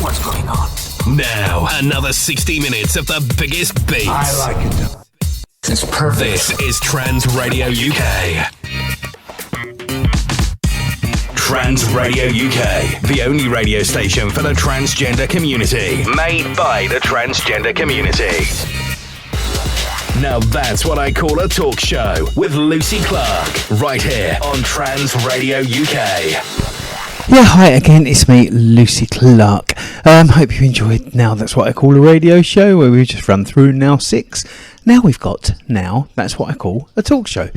what's going on. Now, another 60 minutes of the biggest beats. I like it. It's perfect. This is Trans Radio UK. Trans Radio UK, the only radio station for the transgender community. Made by the transgender community. Now that's what I call a talk show with Lucy Clark, right here on Trans Radio UK. Yeah, hi again, it's me, Lucy Clark. Hope you enjoyed Now That's What I Call a Radio Show, where we've just run through Now 6. Now we've got Now That's What I Call a Talk Show.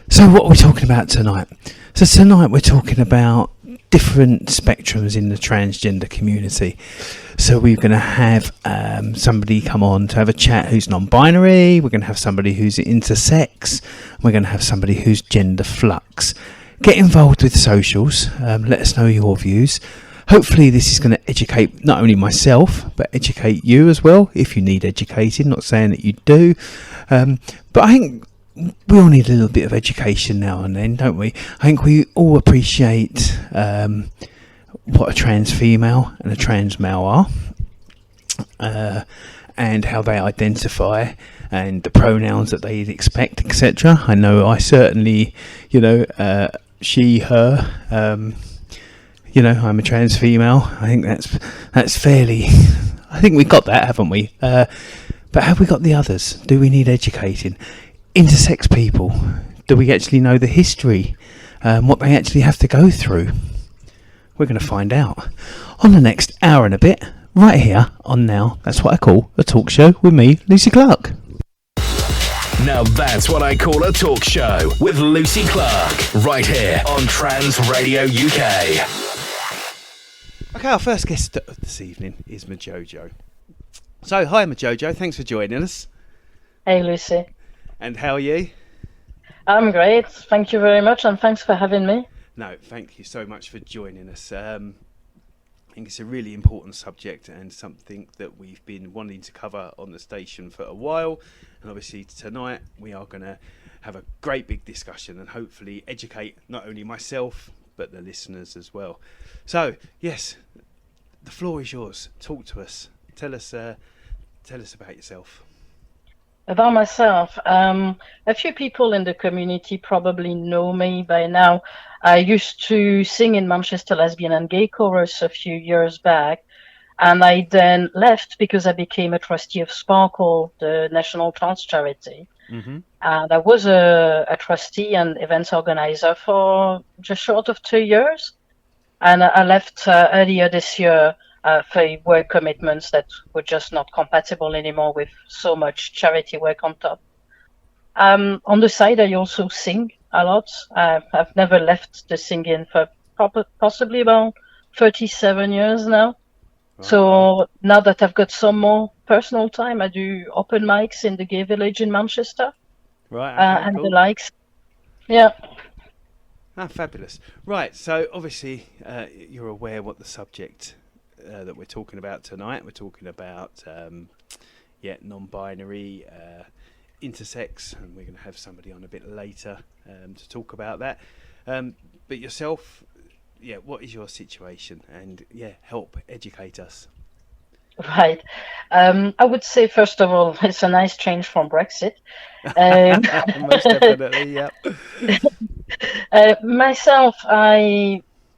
So what are we talking about tonight? So tonight we're talking about different spectrums in the transgender community. So we're going to have somebody come on to have a chat who's non-binary, we're going to have somebody who's intersex, we're going to have somebody who's gender flux. Get involved with socials, let us know your views. Hopefully this is going to educate not only myself, but educate you as well, if you need educating, not saying that you do. But I think we all need a little bit of education now and then, don't we? I think we all appreciate what a trans female and a trans male are, and how they identify, and the pronouns that they'd expect, etc. I know I certainly, she, her, I'm a trans female. I think that's fairly, I think we got that, haven't we? But have we got the others? Do we need educating? Intersex people, do we actually know the history, what they actually have to go through? We're going to find out on the next hour and a bit, right here on Now That's What I Call a Talk Show with me, Lucy Clark. Now that's what I call a talk show with Lucy Clark, right here on Trans Radio UK. Okay, our first guest this evening is Majojo. So, hi Majojo, thanks for joining us. Hey Lucy. And how are you? I'm great, thank you very much, and thanks for having me. No, thank you so much for joining us. I think it's a really important subject and something that we've been wanting to cover on the station for a while. And obviously tonight we are going to have a great big discussion and hopefully educate not only myself but the listeners as well. So, yes, the floor is yours. Talk to us. Tell us about yourself. About myself, a few people in the community probably know me by now. I used to sing in Manchester Lesbian and Gay Chorus a few years back, and I then left because I became a trustee of Sparkle, the national trans charity. Mm-hmm. And I was a trustee and events organizer for just short of 2 years, and I left earlier this year for work commitments that were just not compatible anymore with so much charity work on top. On the side, I also sing a lot. I've never left the singing for possibly about 37 years now. Wow. So now that I've got some more personal time, I do open mics in the gay village in Manchester. Right, okay, and cool. the likes. Yeah. Ah, fabulous. Right, so obviously you're aware what the subject that we're talking about tonight. We're talking about non-binary, intersex, and we're going to have somebody on a bit later to talk about that. But yourself, what is your situation? And help educate us. Right. I would say, first of all, it's a nice change from Brexit. Most definitely, yeah. Myself,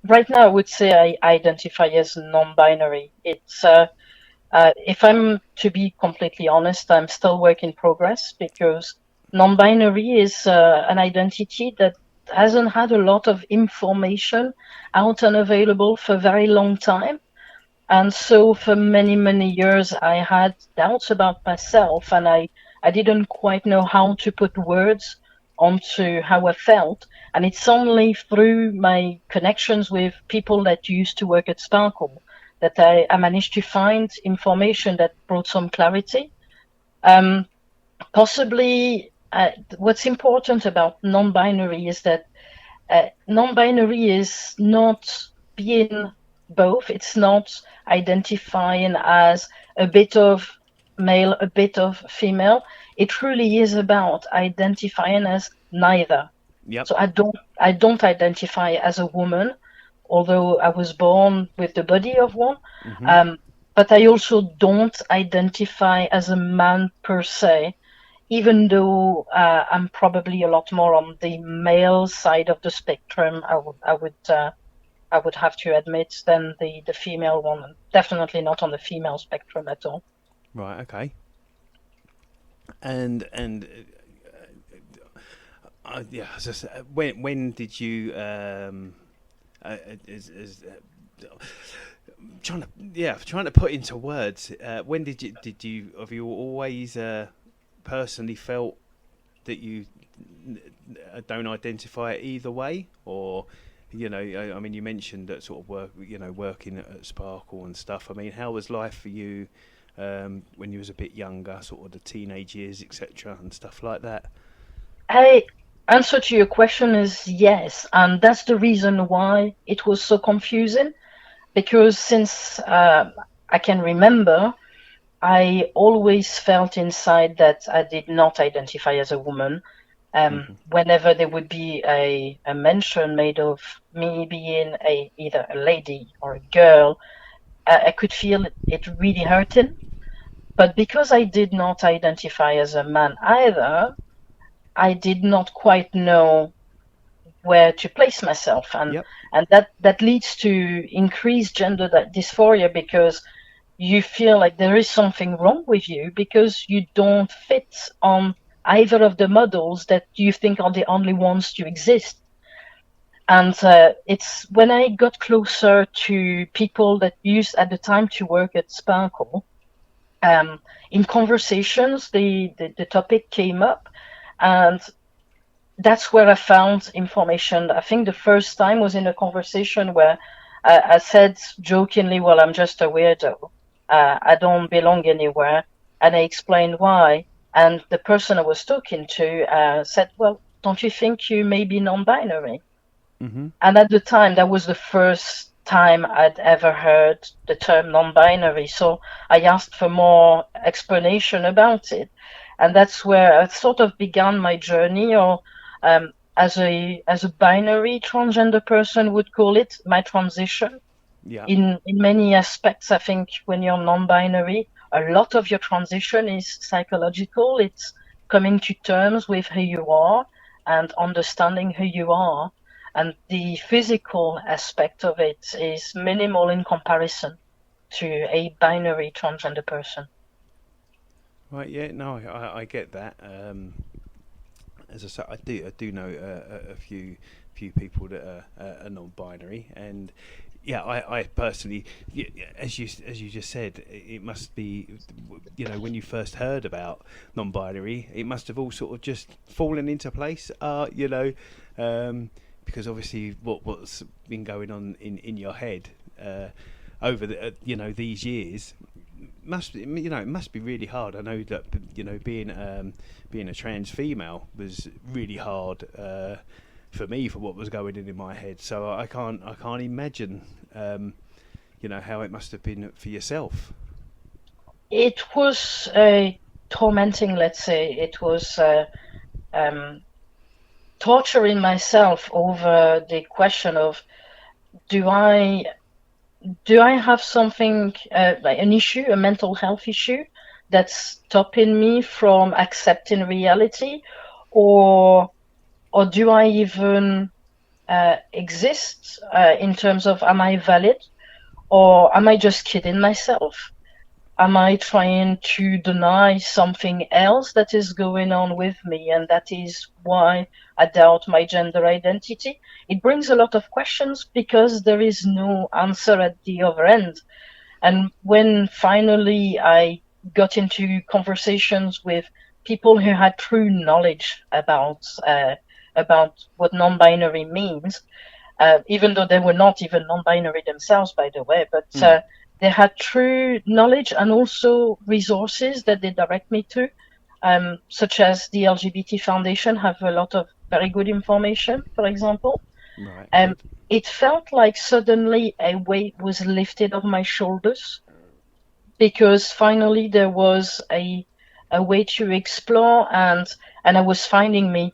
right now, I would say I identify as non-binary. It's if I'm to be completely honest, I'm still work in progress, because non-binary is an identity that hasn't had a lot of information out and available for a very long time. And so for many, many years, I had doubts about myself, and I didn't quite know how to put words onto how I felt. And it's only through my connections with people that used to work at Sparkle that I managed to find information that brought some clarity. Possibly, what's important about non-binary is that non-binary is not being both. It's not identifying as a bit of male, a bit of female. It truly is about identifying as neither. Yep. So I don't identify as a woman, although I was born with the body of one. Mm-hmm. but I also don't identify as a man per se, even though I'm probably a lot more on the male side of the spectrum. I would have to admit than the female one. Definitely not on the female spectrum at all. Right. Okay. And yeah, just, when did you trying to put into words, when did you have you always personally felt that you don't identify it either way, or I mean, you mentioned that sort of working at Sparkle and stuff. I mean, how was life for you when you was a bit younger, sort of the teenage years, etc., and stuff like that? I answer to your question is yes, and that's the reason why it was so confusing. Because since I can remember, I always felt inside that I did not identify as a woman. Whenever there would be a mention made of me being either a lady or a girl, I could feel it really hurting. But because I did not identify as a man either, I did not quite know where to place myself, and that leads to increased gender dysphoria, because you feel like there is something wrong with you because you don't fit on either of the models that you think are the only ones to exist. And it's when I got closer to people that used at the time to work at Sparkle, in conversations the topic came up, and that's where I found information. I think the first time was in a conversation where I said jokingly, well, I'm just a weirdo. I don't belong anywhere. And I explained why. And the person I was talking to said, well, don't you think you may be non-binary? Mm-hmm. And at the time, that was the first time I'd ever heard the term non-binary. So I asked for more explanation about it. And that's where I sort of began my journey, or as a binary transgender person would call it, my transition. Yeah. In many aspects, I think when you're non-binary, a lot of your transition is psychological. It's coming to terms with who you are and understanding who you are. And the physical aspect of it is minimal in comparison to a binary transgender person. Right, yeah, no, I get that. As I said, I do know a few people that are non-binary, and yeah, I personally, as you just said, it must be, when you first heard about non-binary, it must have all sort of just fallen into place, because obviously what's been going on in your head over the these years. It must be really hard. I know that being a trans female was really hard for me, for what was going in my head. So I can't imagine how it must have been for yourself. It was tormenting, let's say. It was torturing myself over the question of, do I have something like an issue, a mental health issue that's stopping me from accepting reality, or do I even exist in terms of, am I valid, or am I just kidding myself? Am I trying to deny something else that is going on with me, and that is why I doubt my gender identity? It brings a lot of questions because there is no answer at the other end. And when finally I got into conversations with people who had true knowledge about what non-binary means, even though they were not even non-binary themselves, by the way, but they had true knowledge and also resources that they direct me to, such as the LGBT Foundation have a lot of very good information, for example. Right. It felt like suddenly a weight was lifted off my shoulders, because finally there was a way to explore, and I was finding me.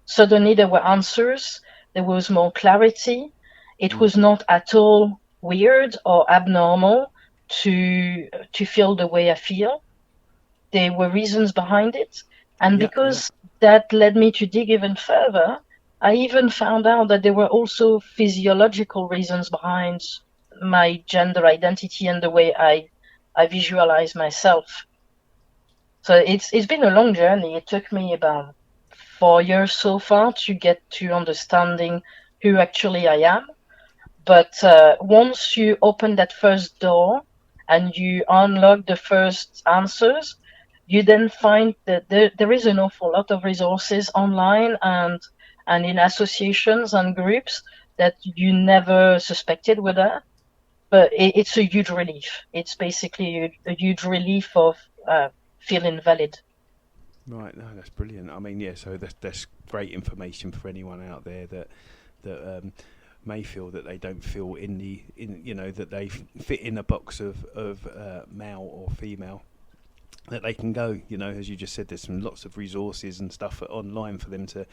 Suddenly there were answers, there was more clarity. It was not at all weird or abnormal. to feel the way I feel. There were reasons behind it, and because that led me to dig even further, I even found out that there were also physiological reasons behind my gender identity and the way I visualize myself. So it's been a long journey. It took me about 4 years so far to get to understanding who actually I am. But once you open that first door and you unlock the first answers, you then find that there is an awful lot of resources online and in associations and groups that you never suspected were there. But it's a huge relief. It's basically a huge relief of feeling valid. Right, no, that's brilliant. I mean, yeah, so that's great information for anyone out there that may feel that they don't feel that they fit in a box of male or female, that they can go, as you just said, there's lots of resources and stuff online for them to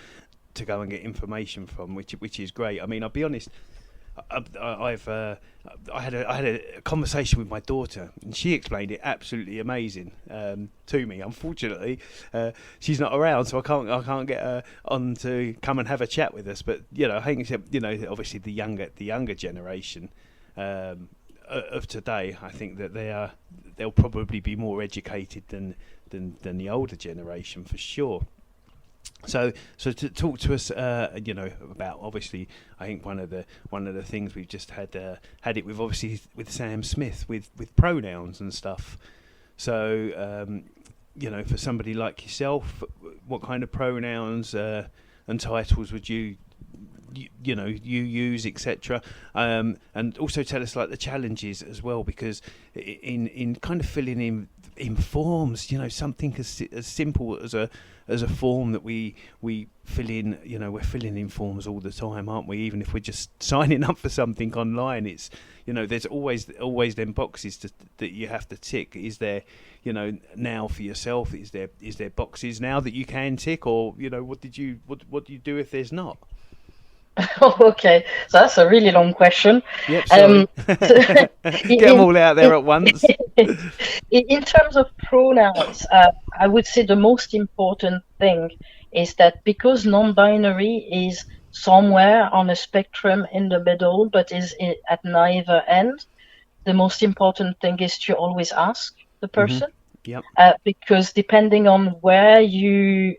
go and get information from, which is great. I mean, I'll be honest, I had a conversation with my daughter, and she explained it absolutely amazing to me. Unfortunately, she's not around, so I can't get her on to come and have a chat with us. But I think obviously the younger generation of today, I think that they'll probably be more educated than the older generation for sure. So to talk to us, about, obviously, I think one of the things we've just had it with, obviously, with Sam Smith with pronouns and stuff. So for somebody like yourself, what kind of pronouns and titles would you use, etc. And also tell us like the challenges as well, because in kind of filling in forms, something as simple as a form that we fill in, we're filling in forms all the time, aren't we? Even if we're just signing up for something online, it's there's always them boxes that you have to tick. Is there now for yourself, is there boxes now that you can tick, or what do you do if there's not? Okay, so that's a really long question. Yep, sorry. Get them all out there at once. In terms of pronouns, I would say the most important thing is that because non-binary is somewhere on a spectrum in the middle, but is at neither end, the most important thing is to always ask the person. Mm-hmm. Yep. Because depending on where you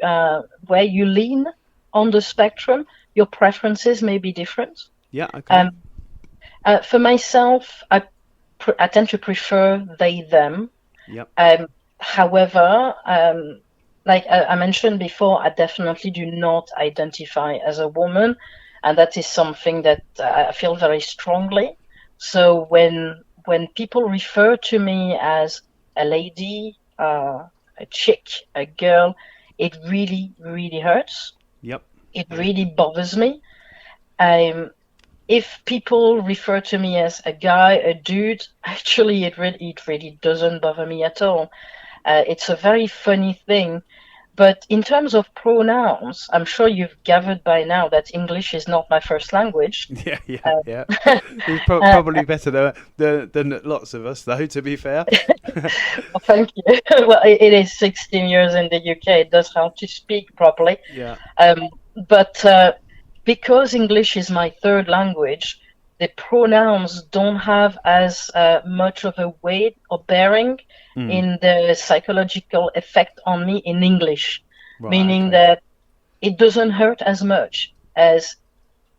lean on the spectrum, your preferences may be different. Yeah. Okay. For myself, I tend to prefer they, them. Yep. However, like I mentioned before, I definitely do not identify as a woman, and that is something that I feel very strongly. So when people refer to me as a lady, a chick, a girl, it really, really hurts. Yep. It really bothers me. If people refer to me as a guy, a dude, actually it really doesn't bother me at all. It's a very funny thing. But in terms of pronouns, I'm sure you've gathered by now that English is not my first language. Yeah. It's probably better than lots of us, though, to be fair. Well, thank you. Well, it is 16 years in the UK. It does help to speak properly. Yeah. But because English is my third language, the pronouns don't have as much of a weight or bearing in the psychological effect on me in English, right, meaning that it doesn't hurt as much as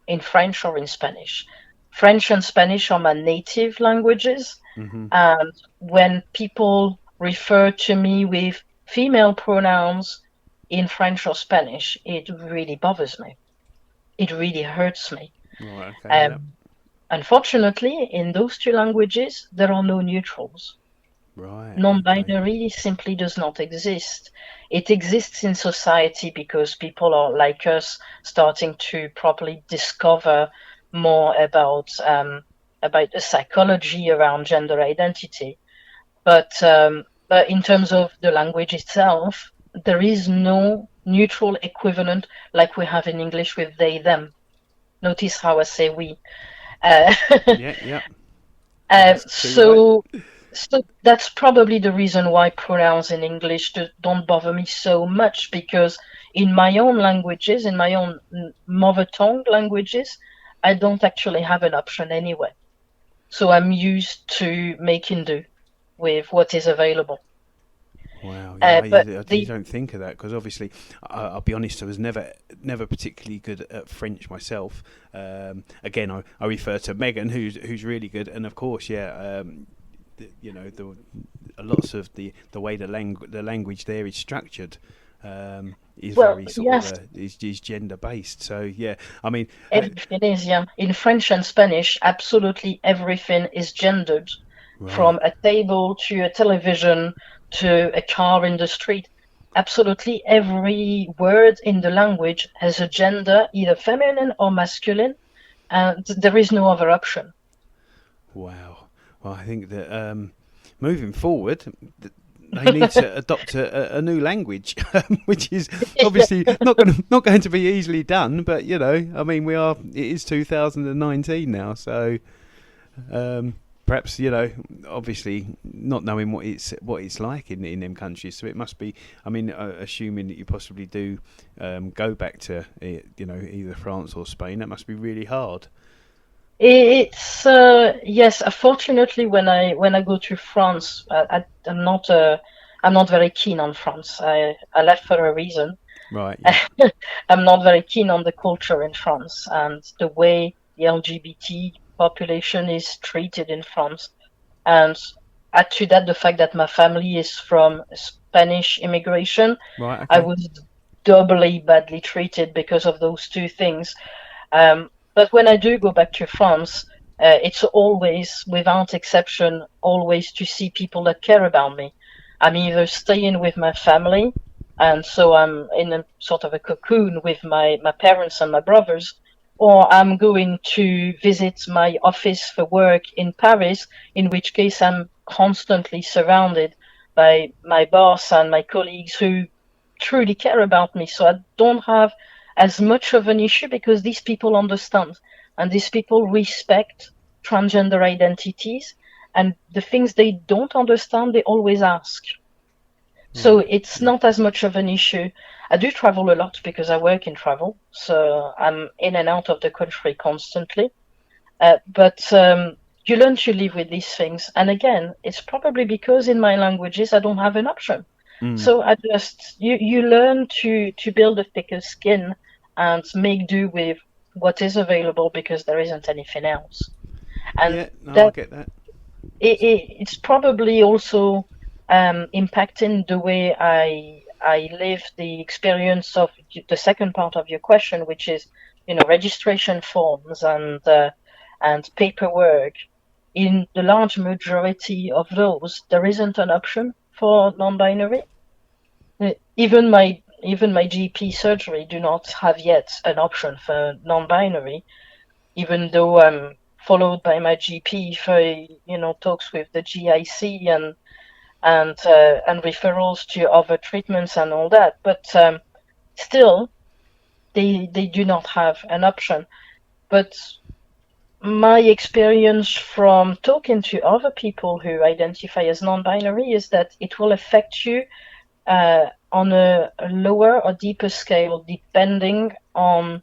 in French or in Spanish. French and Spanish are my native languages, and when people refer to me with female pronouns in French or Spanish, it really bothers me. It really hurts me. Right, okay, Unfortunately, in those two languages, there are no neutrals. Right. Non-binary simply does not exist. It exists in society because people are like us starting to properly discover more about the psychology around gender identity. But in terms of the language itself, there is no neutral equivalent like we have in English with they, them. Notice how I say we. Yeah. So that's probably the reason why pronouns in English don't bother me so much, because in my own languages, in my own mother tongue languages, I don't actually have an option anyway. So I'm used to making do with what is available. Wow, yeah, But you don't think of that because obviously, I'll be honest, I was never particularly good at French myself. Again, I refer to Megan, who's really good, and of course, yeah, lots of the way the language there is structured is very sort yes, of is gender based. So yeah, I mean, everything is, yeah. In French and Spanish, absolutely everything is gendered, from a table to a television to a car in the street. Absolutely every word in the language has a gender, either feminine or masculine, and there is no other option. Wow. Well, I think that moving forward, they need to adopt a new language, which is obviously not going to be easily done. But I mean, it is 2019 now, so perhaps obviously not knowing what it's like in them countries. So it must be. I mean, assuming that you possibly do go back to either France or Spain, that must be really hard. It's yes. Unfortunately, when I go to France, I'm not very keen on France. I left for a reason. Right. Yeah. I'm not very keen on the culture in France and the way the LGBT population is treated in France. And add to that the fact that my family is from Spanish immigration. Right. Okay. I was doubly badly treated because of those two things. But when I do go back to France, it's always, without exception, always to see people that care about me. I'm either staying with my family, and so I'm in a sort of a cocoon with my parents and my brothers, or I'm going to visit my office for work in Paris, in which case I'm constantly surrounded by my boss and my colleagues who truly care about me. So I don't have as much of an issue because these people understand and these people respect transgender identities, and the things they don't understand, they always ask. So it's not as much of an issue. I do travel a lot because I work in travel, so I'm in and out of the country constantly. But you learn to live with these things. And again, it's probably because in my languages I don't have an option. So I just you learn to build a thicker skin and make do with what is available because there isn't anything else. And yeah, no, I get that. It's probably also impacting the way I live the experience of the second part of your question, which is, registration forms and paperwork. In the large majority of those, there isn't an option for non-binary. Even my GP surgery do not have yet an option for non-binary, even though I'm followed by my GP for talks with the GIC and referrals to other treatments and all that. But still, they do not have an option. But my experience from talking to other people who identify as non-binary is that it will affect you on a lower or deeper scale, depending on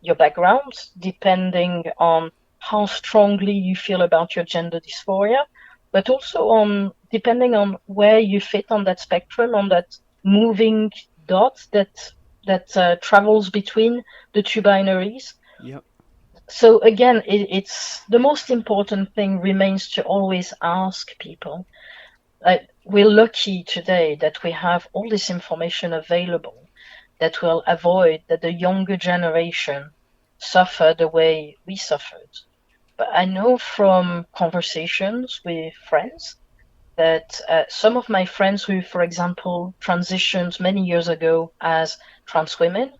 your background, depending on how strongly you feel about your gender dysphoria, but also depending on where you fit on that spectrum, on that moving dot that travels between the two binaries. Yep. So again, it's the most important thing remains to always ask people. We're lucky today that we have all this information available that will avoid that the younger generation suffer the way we suffered. But I know from conversations with friends that some of my friends who, for example, transitioned many years ago as trans women,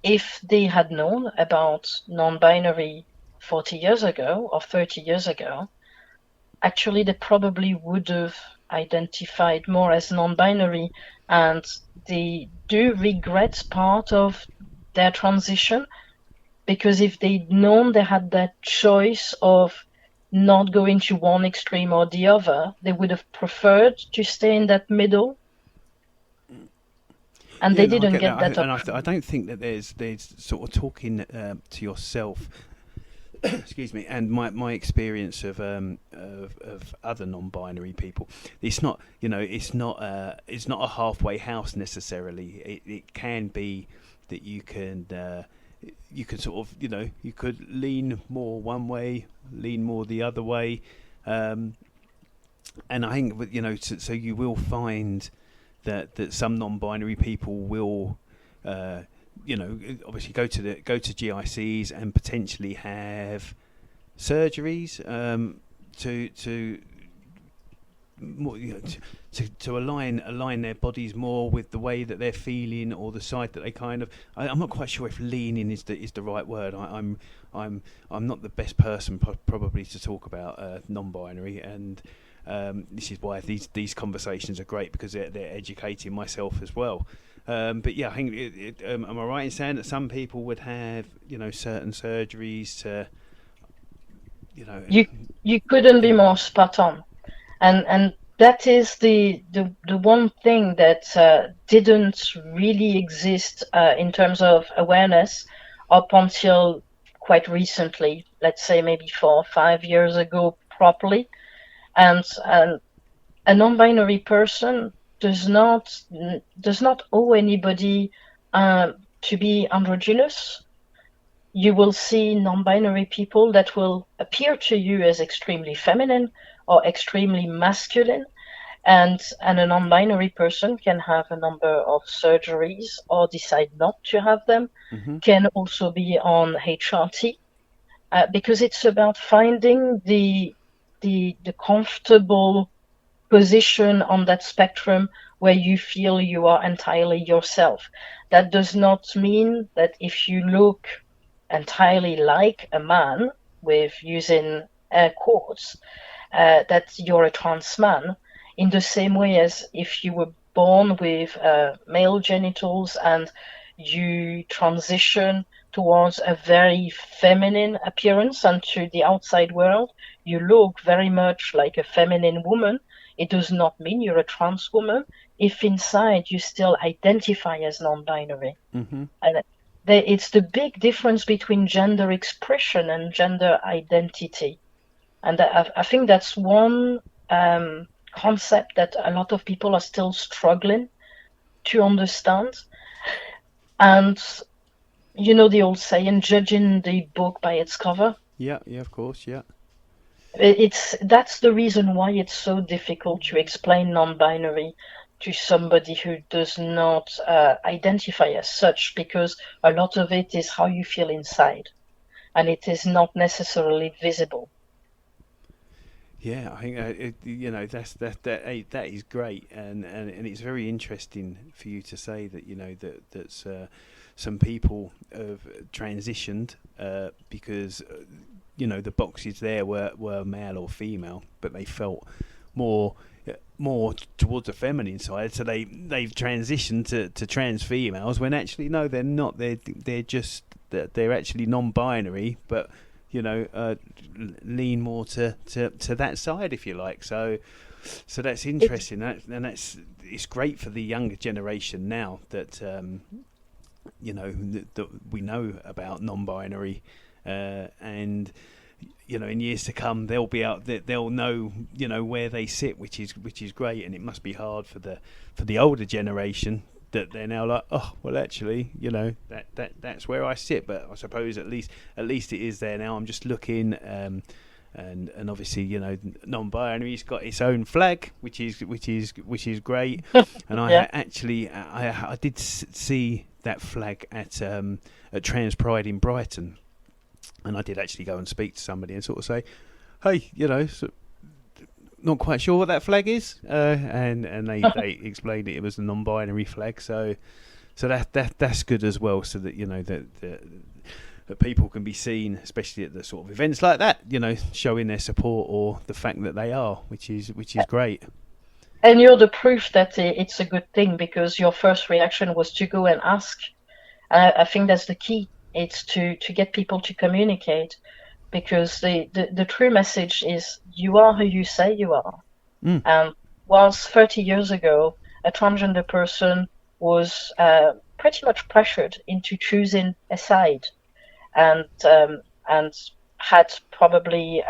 if they had known about non-binary 40 years ago or 30 years ago, actually they probably would have identified more as non-binary, and they do regret part of their transition, because if they'd known they had that choice of not going to one extreme or the other. They would have preferred to stay in that middle, and they didn't get that option. I don't think that there's sort of talking to yourself. Excuse me, and my experience of other non-binary people, it's not a halfway house necessarily. It can be that you can sort of, you could lean more one way, lean more the other way, and I think so you will find that some non-binary people will obviously go to GICs and potentially have surgeries to align their bodies more with the way that they're feeling, or the side that they kind of. I'm not quite sure if leaning is the right word. I'm not the best person probably to talk about non-binary, and this is why these conversations are great, because they're educating myself as well. But yeah, I think am I right in saying that some people would have certain surgeries to You couldn't be more spot on, and that is the one thing that didn't really exist in terms of awareness up until quite recently. Let's say maybe 4 or 5 years ago, properly, and a non-binary person does not owe anybody to be androgynous. You will see non-binary people that will appear to you as extremely feminine or extremely masculine, and a non-binary person can have a number of surgeries or decide not to have them, can also be on HRT, because it's about finding the comfortable position on that spectrum where you feel you are entirely yourself. That does not mean that if you look entirely like a man, with using air quotes, that you're a trans man, in the same way as if you were born with male genitals and you transition towards a very feminine appearance, and to the outside world you look very much like a feminine woman. It does not mean you're a trans woman if inside you still identify as non-binary. And it's the big difference between gender expression and gender identity. And I think that's one concept that a lot of people are still struggling to understand. And the old saying, judging the book by its cover. Yeah, of course, yeah. That's the reason why it's so difficult to explain non-binary to somebody who does not identify as such, because a lot of it is how you feel inside, and it is not necessarily visible. Yeah, I think that is great, and it's very interesting for you to say that that's some people have transitioned because the boxes there were male or female, but they felt more towards the feminine side, so they've transitioned to trans females, when actually no, they're not. They're actually non-binary, but lean more to that side, if you like. So that's interesting, and it's great for the younger generation now that that we know about non-binary, and in years to come they'll be out, they'll know where they sit, which is great. And it must be hard for the older generation that they're now like, oh well, actually that's where I sit, but I suppose at least it is there now. I'm just looking, and obviously non-binary's got its own flag, which is great. And I did see that flag at Trans Pride in Brighton, and I did actually go and speak to somebody and sort of say, hey, not quite sure what that flag is, and they explained it was a non-binary flag, so that's good as well, so that that people can be seen, especially at the sort of events like that, showing their support or the fact that they are, which is great. And you're the proof that it's a good thing, because your first reaction was to go and ask. I think that's the key. It's to get people to communicate. because the true message is you are who you say you are. And whilst 30 years ago, a transgender person was pretty much pressured into choosing a side, and had probably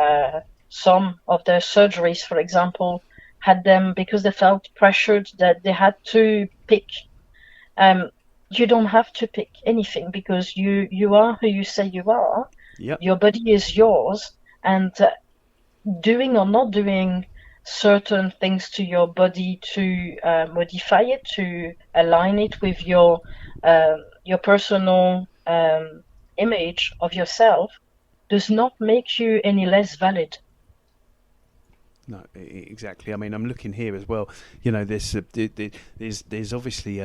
some of their surgeries, for example, had them because they felt pressured that they had to pick. You don't have to pick anything because you are who you say you are. Yep. Your body is yours, and doing or not doing certain things to your body to modify it, to align it with your personal image of yourself, does not make you any less valid. No, exactly. I mean, I'm looking here as well. You know, there's obviously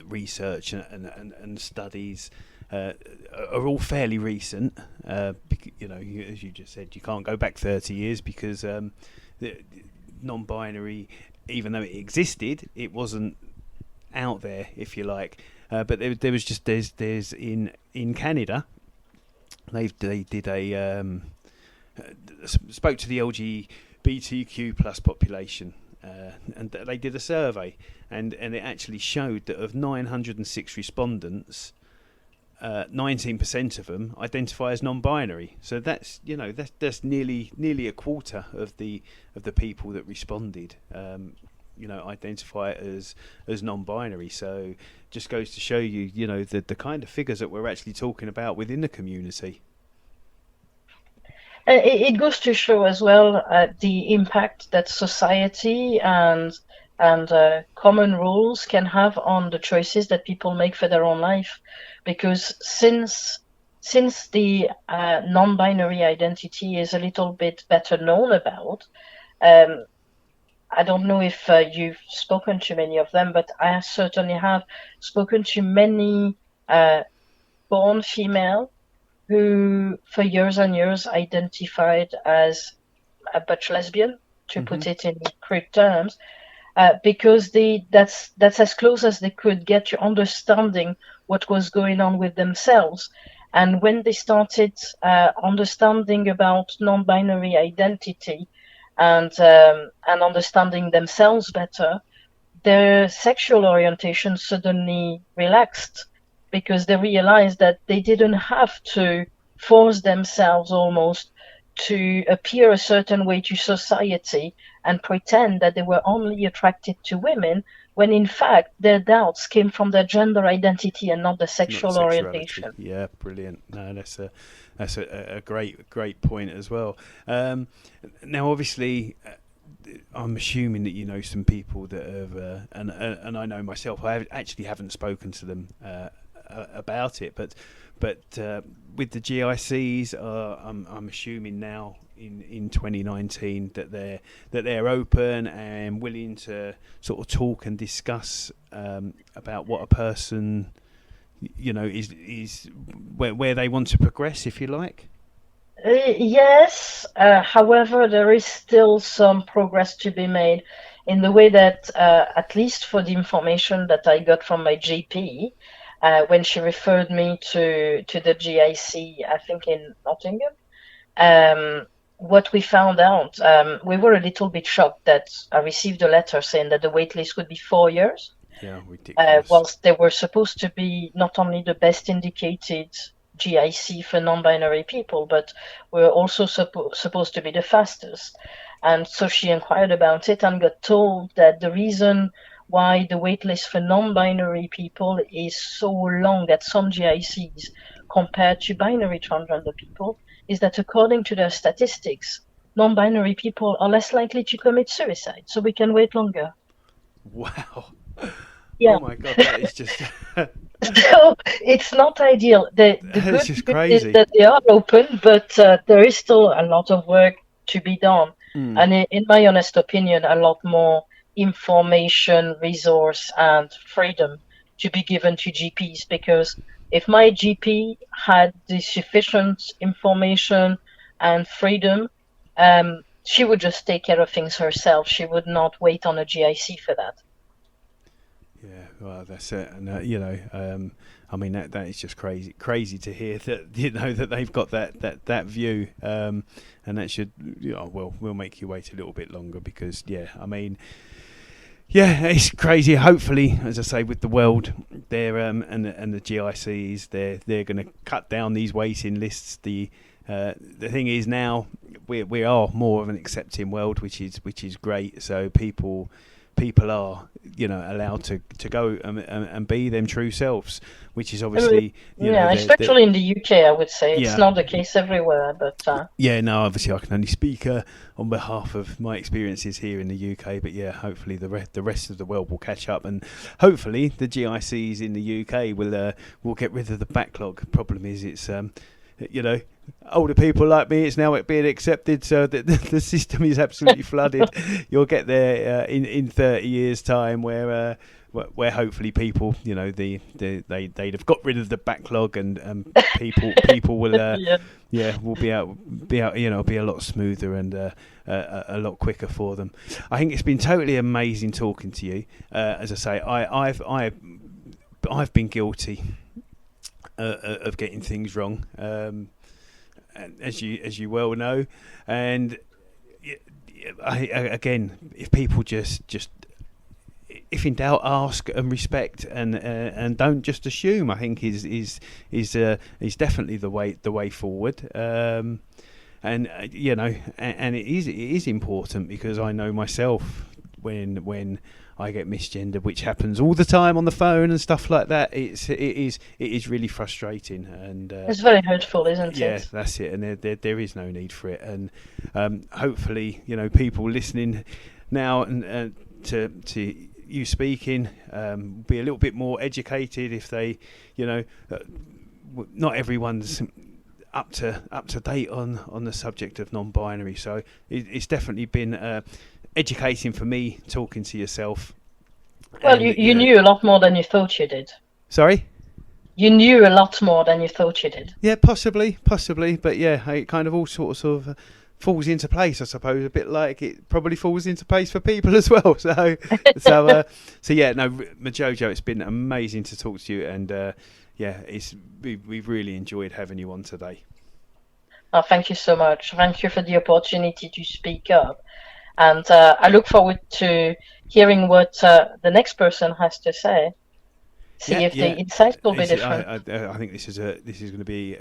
research and studies are all fairly recent. You know, as you just said, you can't go back 30 years because the non-binary, even though it existed, it wasn't out there, if you like. But there was just there's in Canada, they did a spoke to the LGBTQ plus population, and they did a survey, and it actually showed that of 906 respondents, 19% of them identify as non-binary. So that's that's nearly a quarter of the people that responded. Identify as non-binary. So just goes to show you, the kind of figures that we're actually talking about within the community. It goes to show as well the impact that society and common rules can have on the choices that people make for their own life, because since the non-binary identity is a little bit better known about, I don't know if you've spoken to many of them, but I certainly have spoken to many born female who for years and years identified as a butch lesbian, to put it in crude terms, because that's as close as they could get to understanding what was going on with themselves. And when they started understanding about non-binary identity and understanding themselves better, their sexual orientation suddenly relaxed, because they realized that they didn't have to force themselves almost to appear a certain way to society and pretend that they were only attracted to women, when in fact their doubts came from their gender identity and not the sexual orientation. Yeah, brilliant. No, that's a great point as well. Now, obviously, I'm assuming that you know some people that have, and I know myself, I actually haven't spoken to them about it, but with the GICs, I'm assuming now in 2019 that they're open and willing to sort of talk and discuss about what a person is where they want to progress, if you like. Yes, however, there is still some progress to be made in the way that, at least for the information that I got from my GP, when she referred me to the GIC, I think in Nottingham, what we found out, we were a little bit shocked that I received a letter saying that the wait list would be 4 years. Yeah, ridiculous. Whilst they were supposed to be not only the best indicated GIC for non-binary people, but were also supposed to be the fastest. And so she inquired about it and got told that the reason why the waitlist for non-binary people is so long at some GICs compared to binary transgender people is that according to their statistics, non-binary people are less likely to commit suicide, so we can wait longer. Wow. Yeah. Oh my God, that is just... So it's not ideal. The It's just good crazy. is that they are open, but there is still a lot of work to be done. And in my honest opinion, a lot more information, resource, and freedom to be given to GPs, because if my GP had the sufficient information and freedom, she would just take care of things herself. She would not wait on a GIC for that. Yeah, well, that's it. And I mean, that is just crazy to hear that, that they've got that view, and that should, we'll make you wait a little bit longer because, I mean, it's crazy. Hopefully, as I say, with the world, they're and the GICs, they're going to cut down these waiting lists. The thing is now we are more of an accepting world, which is great. So people are allowed to go and be them true selves, which is obviously especially in the UK, I would say it's not the case everywhere, but obviously I can only speak on behalf of my experiences here in the UK, but hopefully the rest of the world will catch up, and hopefully the GICs in the UK will get rid of the backlog. Problem is it's older people like me, it's now being accepted, so the system is absolutely flooded. You'll get there in 30 years' time where hopefully people, they'd have got rid of the backlog, and people will will be out, be a lot smoother and a lot quicker for them. I think it's been totally amazing talking to you. As I say, I've been guilty of getting things wrong. As you well know, and again, if people just if in doubt, ask and respect, and don't just assume, I think is definitely the way forward. And and it is important, because I know myself when I get misgendered, which happens all the time on the phone and stuff like that. It is really frustrating, and it's very hurtful, isn't it? Yeah, that's it. And there is no need for it. And hopefully, people listening now and to you speaking be a little bit more educated. If they, not everyone's up to date on the subject of non-binary, so it's definitely been educating for me talking to yourself. Well, you knew a lot more than you thought you did. Sorry? You knew a lot more than you thought you did. Yeah, possibly, but it kind of all sorts of falls into place, I suppose, a bit like it probably falls into place for people as well. So Majojo, it's been amazing to talk to you, and we've really enjoyed having you on today. Oh, thank you so much. Thank you for the opportunity to speak up. And I look forward to hearing what the next person has to say. See if the insights will be different. I think this is going to be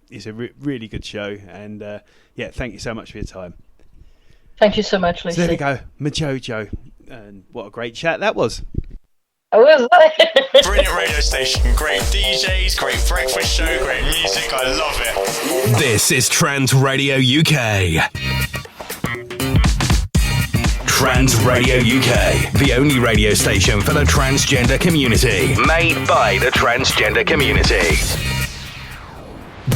it's a really good show, and thank you so much for your time. Thank you so much, Lucy. So there we go, Majojo, and what a great chat that was. Brilliant radio station, great DJs, great breakfast show, great music. I love it. This is Trans Radio UK. Trans Radio UK, the only radio station for the transgender community, made by the transgender community.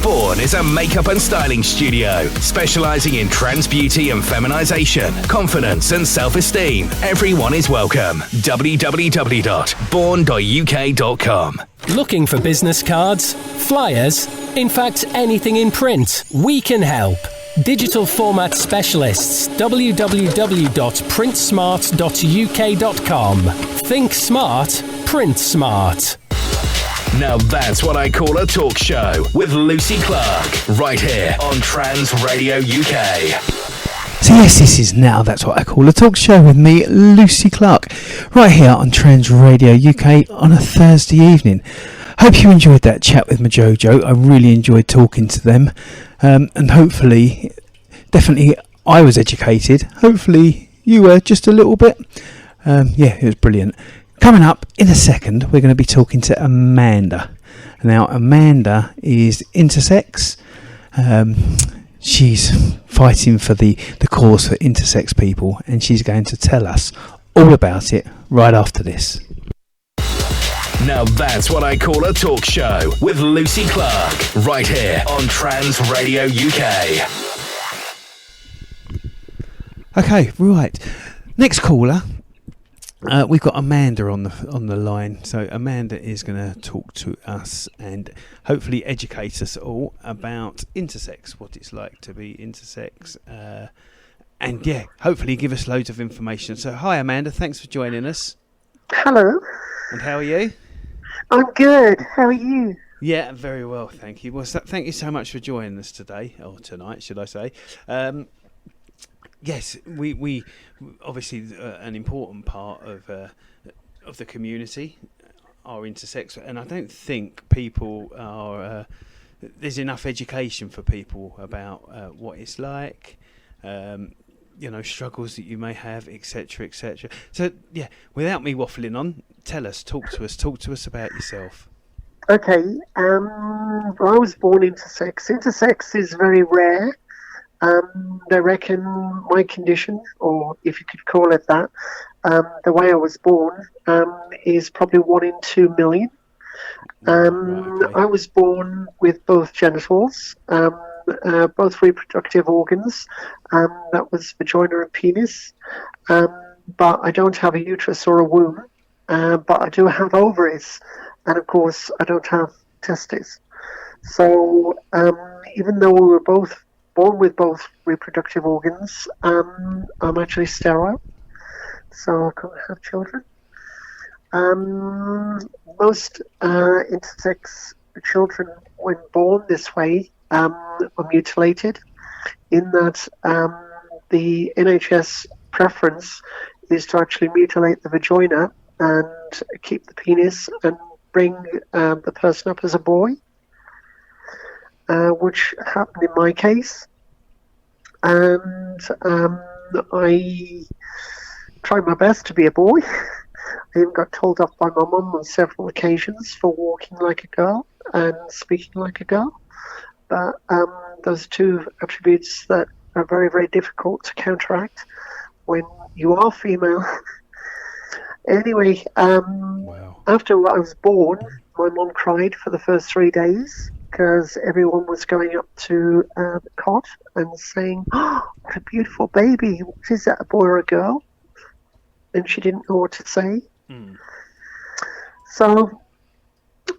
Born is a makeup and styling studio, specialising in trans beauty and feminisation, confidence and self-esteem. Everyone is welcome. www.born.uk.com. Looking for business cards, flyers, in fact anything in print? We can help. Digital format specialists, www.printsmart.uk.com. Think smart, print smart. Now that's what I call a talk show with Lucy Clark, right here on Trans Radio UK. So yes, this is Now That's What I Call a Talk Show with me, Lucy Clark, right here on Trans Radio UK on a Thursday evening. Hope you enjoyed that chat with Majojo. I really enjoyed talking to them, and hopefully, definitely I was educated. Hopefully you were just a little bit. It was brilliant. Coming up in a second, we're going to be talking to Amanda. Now, Amanda is intersex. She's fighting for the cause for intersex people, and she's going to tell us all about it right after this. Now that's what I call a talk show with Lucy Clark, right here on Trans Radio UK. Okay, right. Next caller. We've got Amanda on the line. So Amanda is going to talk to us and hopefully educate us all about intersex, what it's like to be intersex, and hopefully give us loads of information. So hi Amanda, thanks for joining us. Hello. And how are you? I'm good. How are you? Yeah, very well, thank you. Well, thank you so much for joining us today, or tonight, should I say. Yes, we obviously an important part of the community are intersex, and I don't think people are. There's enough education for people about what it's like, struggles that you may have, etc., etc. So, yeah, without me waffling on, talk to us about yourself. Okay. I was born intersex. Intersex is very rare. I reckon my condition, or if you could call it that, the way I was born, is probably 1 in 2 million. Okay. I was born with both genitals, both reproductive organs. That was vagina and penis. But I don't have a uterus or a womb. But I do have ovaries. And of course, I don't have testes. So even though we were both born with both reproductive organs, I'm actually sterile. So I can't have children. Most intersex children, when born this way, are mutilated, in that the NHS preference is to actually mutilate the vagina and keep the penis and bring the person up as a boy, which happened in my case. And I tried my best to be a boy. I even got told off by my mum on several occasions for walking like a girl and speaking like a girl. But those two attributes that are very, very difficult to counteract when you are female. Anyway, after I was born, my mum cried for the first 3 days because everyone was going up to the cot and saying, "Oh, what a beautiful baby. Is that a boy or a girl?" And she didn't know what to say. So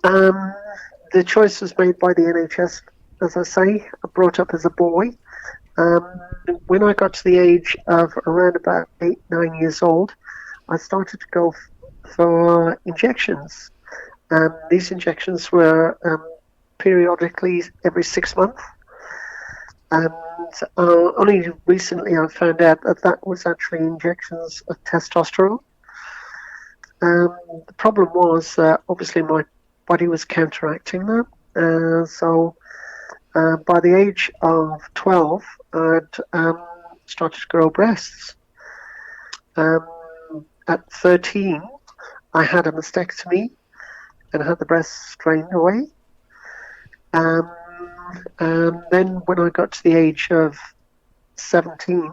the choice was made by the NHS. As I say, I brought up as a boy. When I got to the age of around about 8-9 years old, I started to go for injections. These injections were periodically every 6 months. And only recently I found out that was actually injections of testosterone. The problem was that obviously my body was counteracting that. So by the age of 12, I'd started to grow breasts. At 13, I had a mastectomy and had the breasts strained away. And then when I got to the age of 17,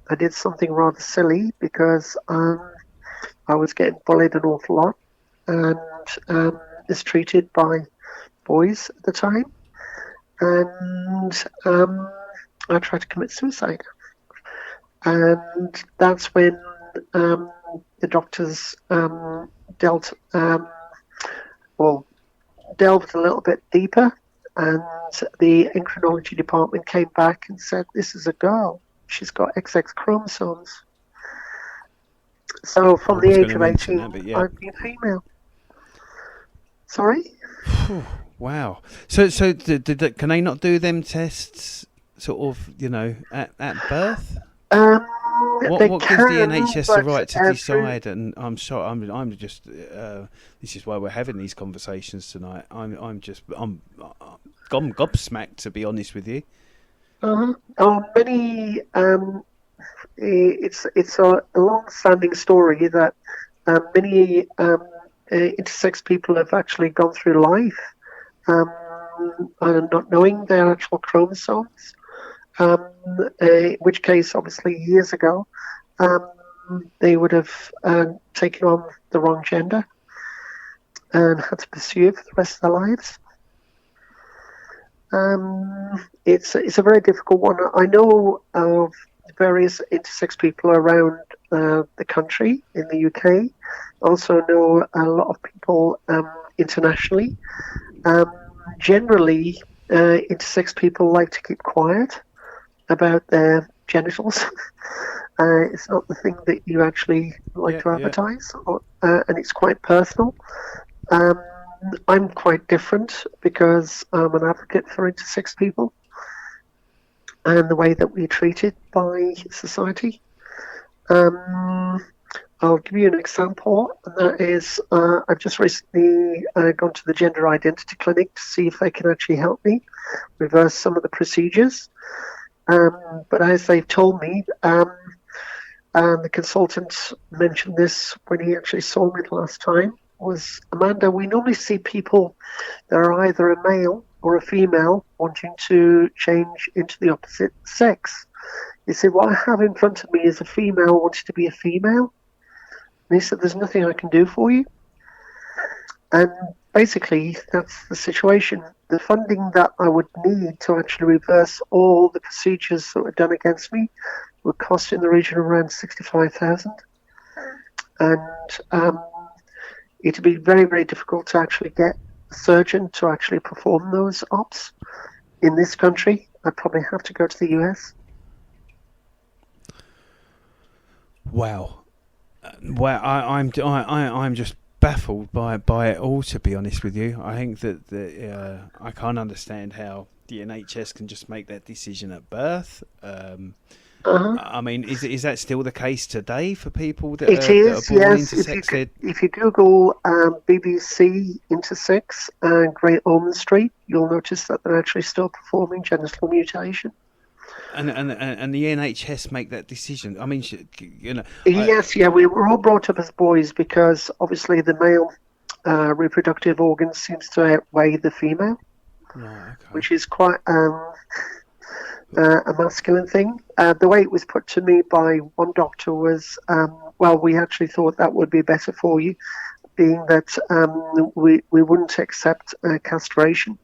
I did something rather silly because I was getting bullied an awful lot and mistreated by boys at the time. And I tried to commit suicide. And that's when the doctors delved a little bit deeper, and the endocrinology department came back and said, "This is a girl. She's got XX chromosomes." So from the age of 18, I've been female. Sorry? Wow. So can they not do them tests sort of, at birth? What gives the NHS the right to decide? And I'm sorry, I'm just. This is why we're having these conversations tonight. I'm gobsmacked, to be honest with you. Many. It's a long-standing story that many intersex people have actually gone through life not knowing their actual chromosomes. In which case, obviously, years ago, they would have taken on the wrong gender and had to pursue it for the rest of their lives. It's a very difficult one. I know of various intersex people around the country in the UK. Also know a lot of people internationally. Generally, intersex people like to keep quiet about their genitals. It's not the thing that you actually like to advertise, and it's quite personal. I'm quite different because I'm an advocate for intersex people and the way that we're treated by society. I'll give you an example, and that is I've just recently gone to the gender identity clinic to see if they can actually help me reverse some of the procedures. But as they've told me, and the consultant mentioned this when he actually saw me the last time, was, Amanda, we normally see people that are either a male or a female wanting to change into the opposite sex. He said, what I have in front of me is a female wanting to be a female. And he said, there's nothing I can do for you. And basically, that's the situation. The funding that I would need to actually reverse all the procedures that were done against me would cost in the region of around 65,000. And it'd be very, very difficult to actually get a surgeon to actually perform those ops in this country. I'd probably have to go to the US. Wow. Well, I'm just baffled by it all, to be honest with you. I think that I can't understand how the NHS can just make that decision at birth. I mean, is that still the case today for people that it are, is, that are born yes. intersex? If you Google BBC intersex and Great Ormond Street, you'll notice that they're actually still performing genital mutilation. And the NHS make that decision. I mean, you know. Yes, we were all brought up as boys because obviously the male reproductive organ seems to outweigh the female, Right, okay. which is quite a masculine thing. The way it was put to me by one doctor was, well, we actually thought that would be better for you, being that we wouldn't accept castration.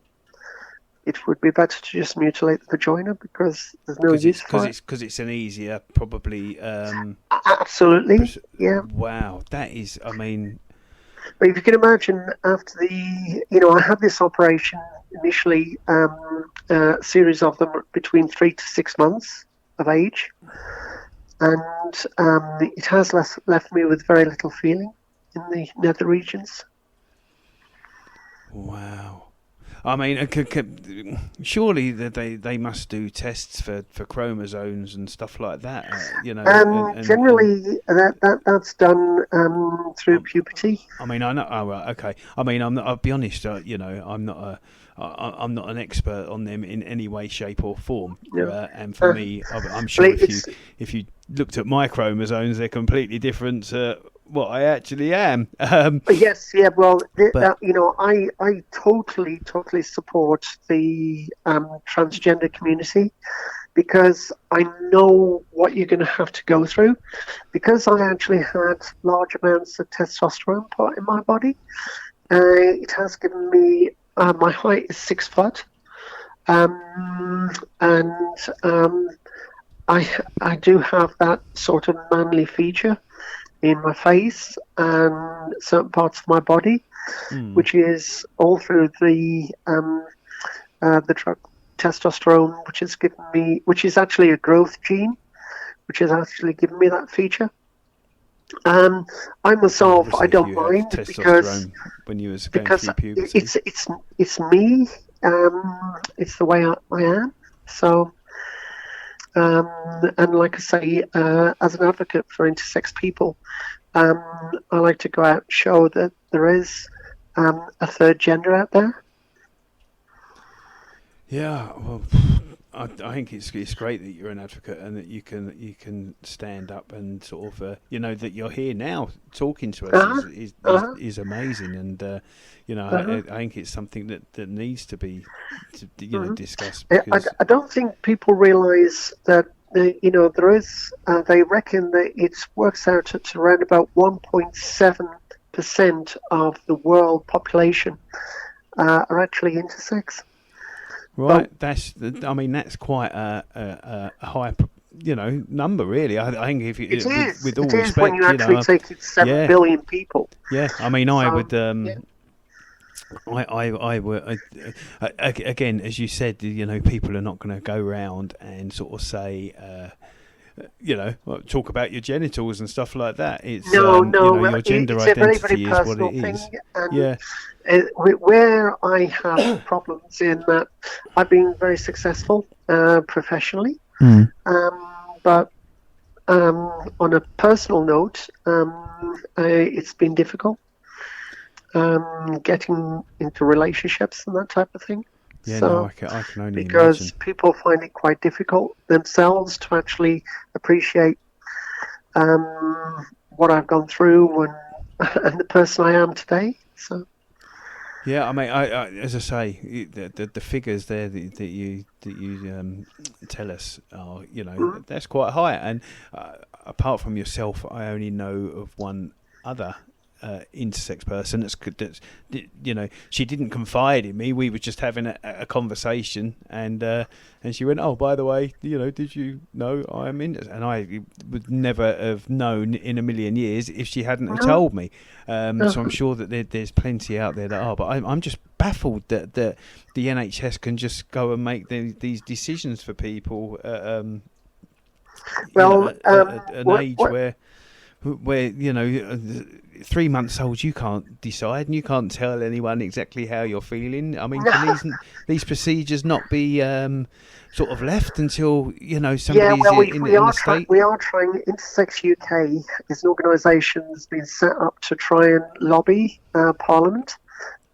It would be better to just mutilate the vagina because there's no use for it. Because it's an easier, probably. Absolutely, yeah. Wow, that is. I mean, but if you can imagine, after I had this operation initially, a series of them between 3 to 6 months of age, and it has left me with very little feeling in the nether regions. Wow. I mean, surely they must do tests for chromosomes and stuff like that, generally, that's done through puberty. I mean, I know. Oh, right, okay. I mean, I'll be honest. I'm not an expert on them in any way, shape, or form. Yeah. And for me, I'm sure if you looked at my chromosomes, they're completely different to what I actually am. Yes, yeah. Well, I totally support the transgender community because I know what you're going to have to go through. Because I actually had large amounts of testosterone put in my body, it has given me. My height is 6 foot, and I do have that sort of manly feature in my face and certain parts of my body, which is all through the drug testosterone, which is actually a growth gene, which has actually given me that feature. I myself, I don't mind because when you was going through puberty. it's me. It's the way I am. So. And like I say, as an advocate for intersex people, I like to go out and show that there is a third gender out there. Yeah, well, I think it's great that you're an advocate and that you can stand up and sort of that you're here now talking to us is amazing, and I think it's something that needs to be discussed. Because I don't think people realise that there is. They reckon that it works out at around about 1.7% of the world population are actually intersex. Right, that's quite a high, number really. I think if you, it is. With all it is respect, when you actually take it 7 billion people. Yeah, I mean, I would. I would again, as you said, people are not going to go round and sort of say, talk about your genitals and stuff like that. It's your gender it's identity a very, very is what personal it is. thing. And Yeah. Where I have problems in that I've been very successful professionally, but on a personal note, it's been difficult getting into relationships and that type of thing. Yeah, so, I can only because imagine. people find it quite difficult themselves to actually appreciate what I've gone through and the person I am today. So. Yeah, I mean, I as I say, the figures there that you tell us are, that's quite high. And apart from yourself, I only know of one other intersex person that's she didn't confide in me. We were just having a conversation, and she went, "Oh, by the way, did you know I'm intersex?" And I would never have known in a million years if she hadn't have told me. So I'm sure that there's plenty out there that are, but I'm just baffled that the NHS can just go and make these decisions for people at an age where 3 months old, you can't decide and you can't tell anyone exactly how you're feeling. I mean, can these procedures not be sort of left until somebody's in the state? We are trying. Intersex UK is an organisation that's been set up to try and lobby Parliament,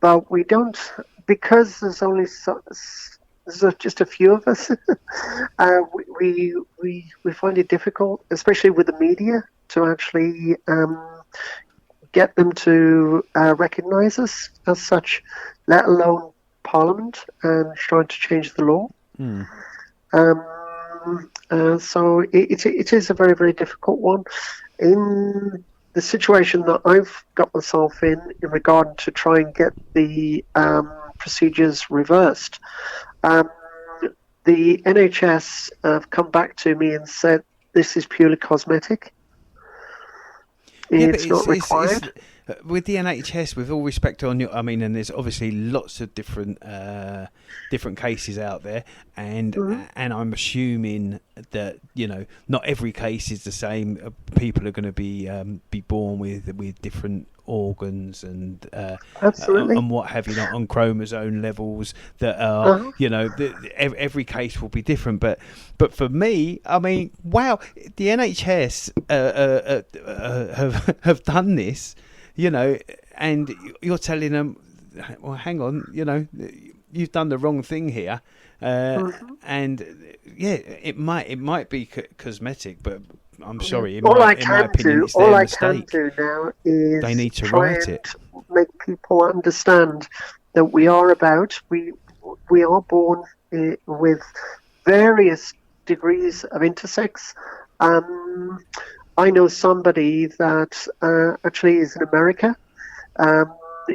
but we don't, because there's only there's just a few of us. we find it difficult, especially with the media, to actually get them to recognise us as such, let alone Parliament and trying to change the law. So it is a very, very difficult one. In the situation that I've got myself in regard to try and get the procedures reversed, the NHS have come back to me and said this is purely cosmetic. It's not required. With the NHS, with all respect on you, I mean, and there's obviously lots of different cases out there, and I'm assuming that not every case is the same. People are going to be born with different organs and absolutely and what have you, not on chromosome levels that are every case will be different. But for me, I mean, wow, the NHS have done this. And you're telling them, well, hang on, you've done the wrong thing here, and it might be cosmetic, but I'm sorry, in my opinion, it's their mistake. All I can do now is they need to try write and it, make people understand that we are born with various degrees of intersex. I know somebody that actually is in America.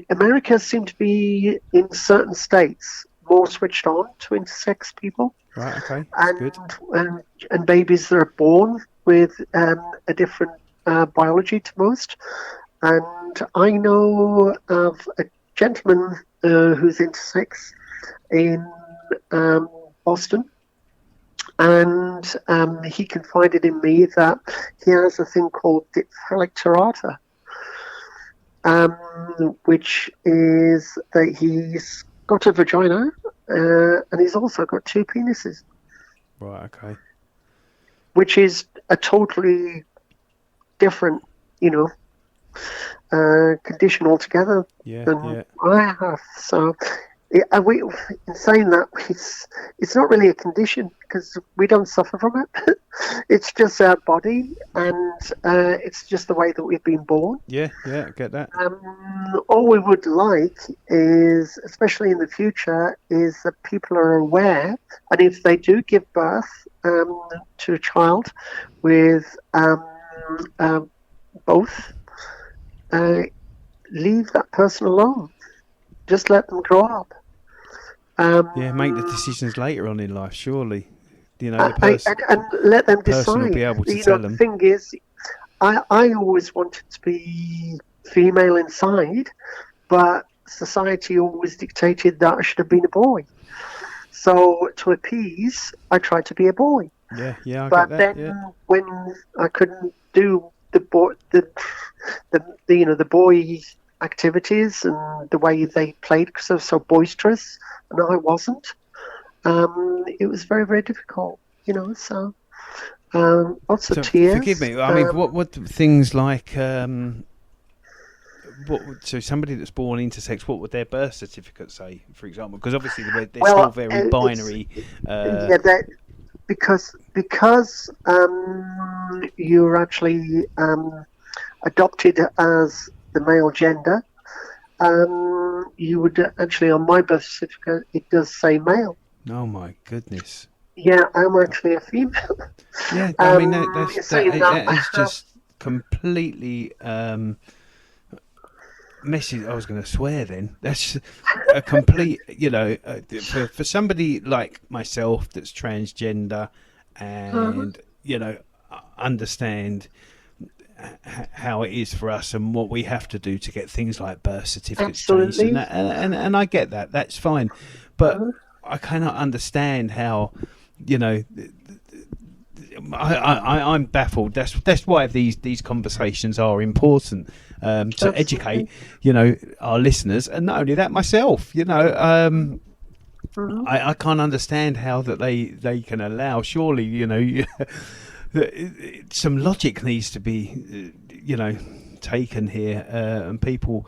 America seem to be, in certain states, more switched on to intersex people. Right, okay, that's good. And babies that are born with a different biology to most. And I know of a gentleman who's intersex in Boston. And he confided in me that he has a thing called diphthallicterata, which is that he's got a vagina and he's also got two penises. Right, okay. Which is a totally different, condition altogether than I have. So, in saying that, it's not really a condition because we don't suffer from it. It's just our body, and it's just the way that we've been born. Yeah, I get that. All we would like is, especially in the future, is that people are aware, and if they do give birth to a child with both, leave that person alone. Just let them grow up. Make the decisions later on in life, surely. And let them decide. Person will be able to tell them. The thing is, I always wanted to be female inside, but society always dictated that I should have been a boy. So to appease, I tried to be a boy. Yeah, I get But that. then when I couldn't do the boy, the boys' activities and the way they played because they were so boisterous, and I wasn't, it was very, very difficult. So lots of So tears. forgive me. I mean, what things like so somebody that's born intersex, what would their birth certificate say, for example? Because obviously they're still very binary. Because you're actually adopted as the male gender, you would actually, on my birth certificate, it does say male. Oh my goodness. Yeah, I'm actually a female. Yeah, I mean that is have, just completely messy. I was going to swear. Then that's a complete, for somebody like myself that's transgender and understand how it is for us and what we have to do to get things like birth certificates changed, and I get that. That's fine, but I cannot understand how, I'm baffled. That's why these conversations are important, to educate, our listeners, and not only that, myself. I can't understand how that they can allow. Surely, some logic needs to be, taken here, and people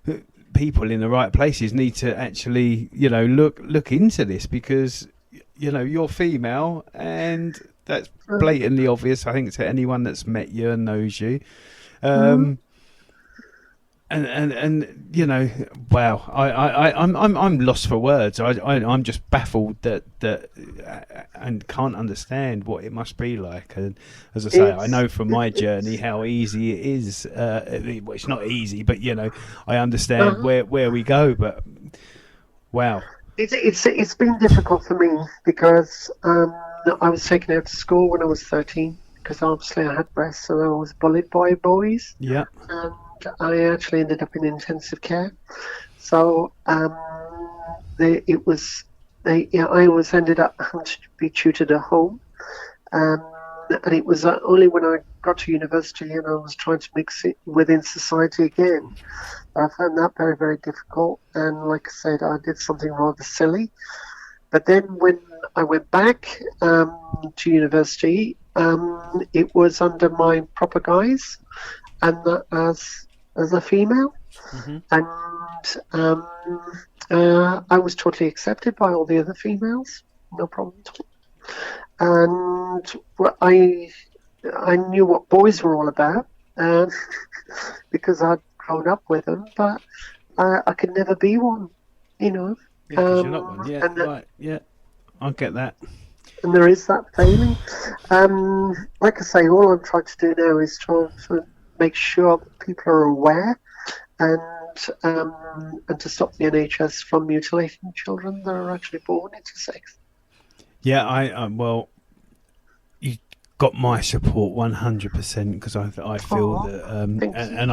in the right places need to actually, look into this, because, you're female, and that's blatantly obvious, I think, to anyone that's met you and knows you. And wow, I'm lost for words. I'm just baffled that and can't understand what it must be like. And as I say, I know from my journey how easy it is. Well, it's not easy, but I understand where we go. But wow, it's been difficult for me because I was taken out to school when I was 13 because obviously I had breasts and I was bullied by boys. Yeah. I actually ended up in intensive care, so I was ended up having to be tutored at home, and it was only when I got to university and I was trying to mix it within society again, I found that very, very difficult. And like I said, I did something rather silly. But then when I went back to university, it was under my proper guise, and as a female, and I was totally accepted by all the other females, no problem at all. And I knew what boys were all about, because I'd grown up with them, but I could never be one, Yeah, because you're not one. Yeah, right. Yeah, I get that. And there is that failing. Like I say, all I'm trying to do now is try to make sure that people are aware, and to stop the NHS from mutilating children that are actually born intersex. Yeah, I well, you got my support 100%, because I feel that, and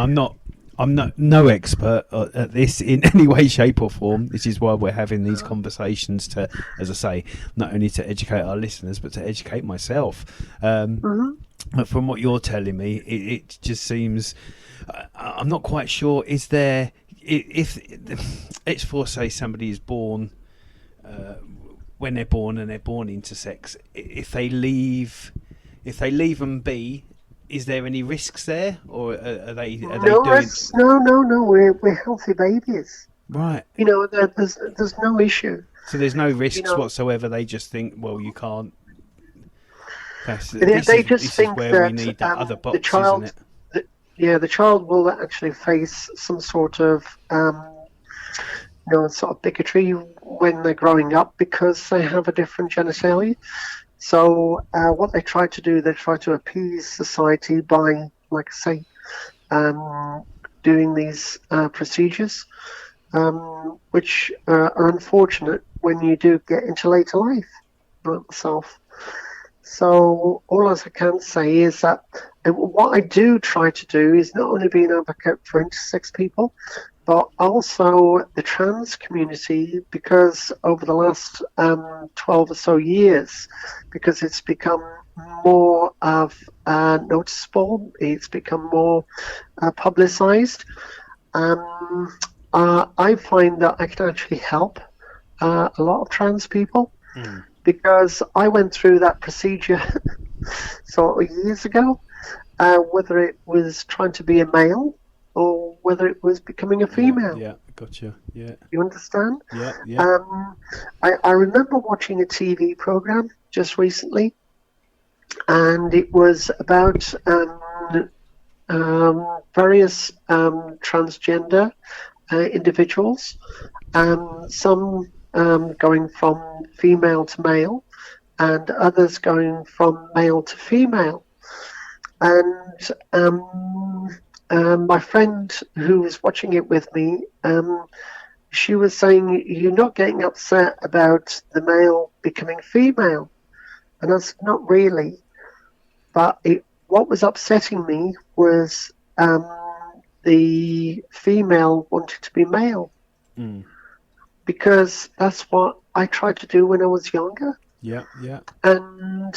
I'm no expert at this in any way, shape or form. This is why we're having these conversations to, as I say, not only to educate our listeners, but to educate myself. But from what you're telling me, it just seems, I'm not quite sure. Is there, if it's for, say, somebody is born, when they're born and they're born intersex, if they leave and be, is there any risks there, or are they doing? Risks? No. We're healthy babies. Right. There's no issue. So there's no risks whatsoever. They just think, well, you can't. They just think where that we need that other box, the child, isn't it? The child will actually face some sort of, sort of bigotry when they're growing up because they have a different genitalia. So what they try to do, they try to appease society by, like I say, doing these procedures, which are unfortunate when you do get into later life, like myself. So all I can say is that what I do try to do is not only be an advocate for intersex people, but also the trans community, because over the last 12 or so years, because it's become more of noticeable, it's become more publicized. I find that I can actually help a lot of trans people because I went through that procedure sort of years ago, whether it was trying to be a male or whether it was becoming a female. Yeah, gotcha. Yeah. You understand? Yeah. I remember watching a TV program just recently, and it was about various transgender individuals, some going from female to male, and others going from male to female. And my friend who was watching it with me, she was saying, "You're not getting upset about the male becoming female." And I said, "Not really. But what was upsetting me was the female wanted to be male. Because that's what I tried to do when I was younger." Yeah. And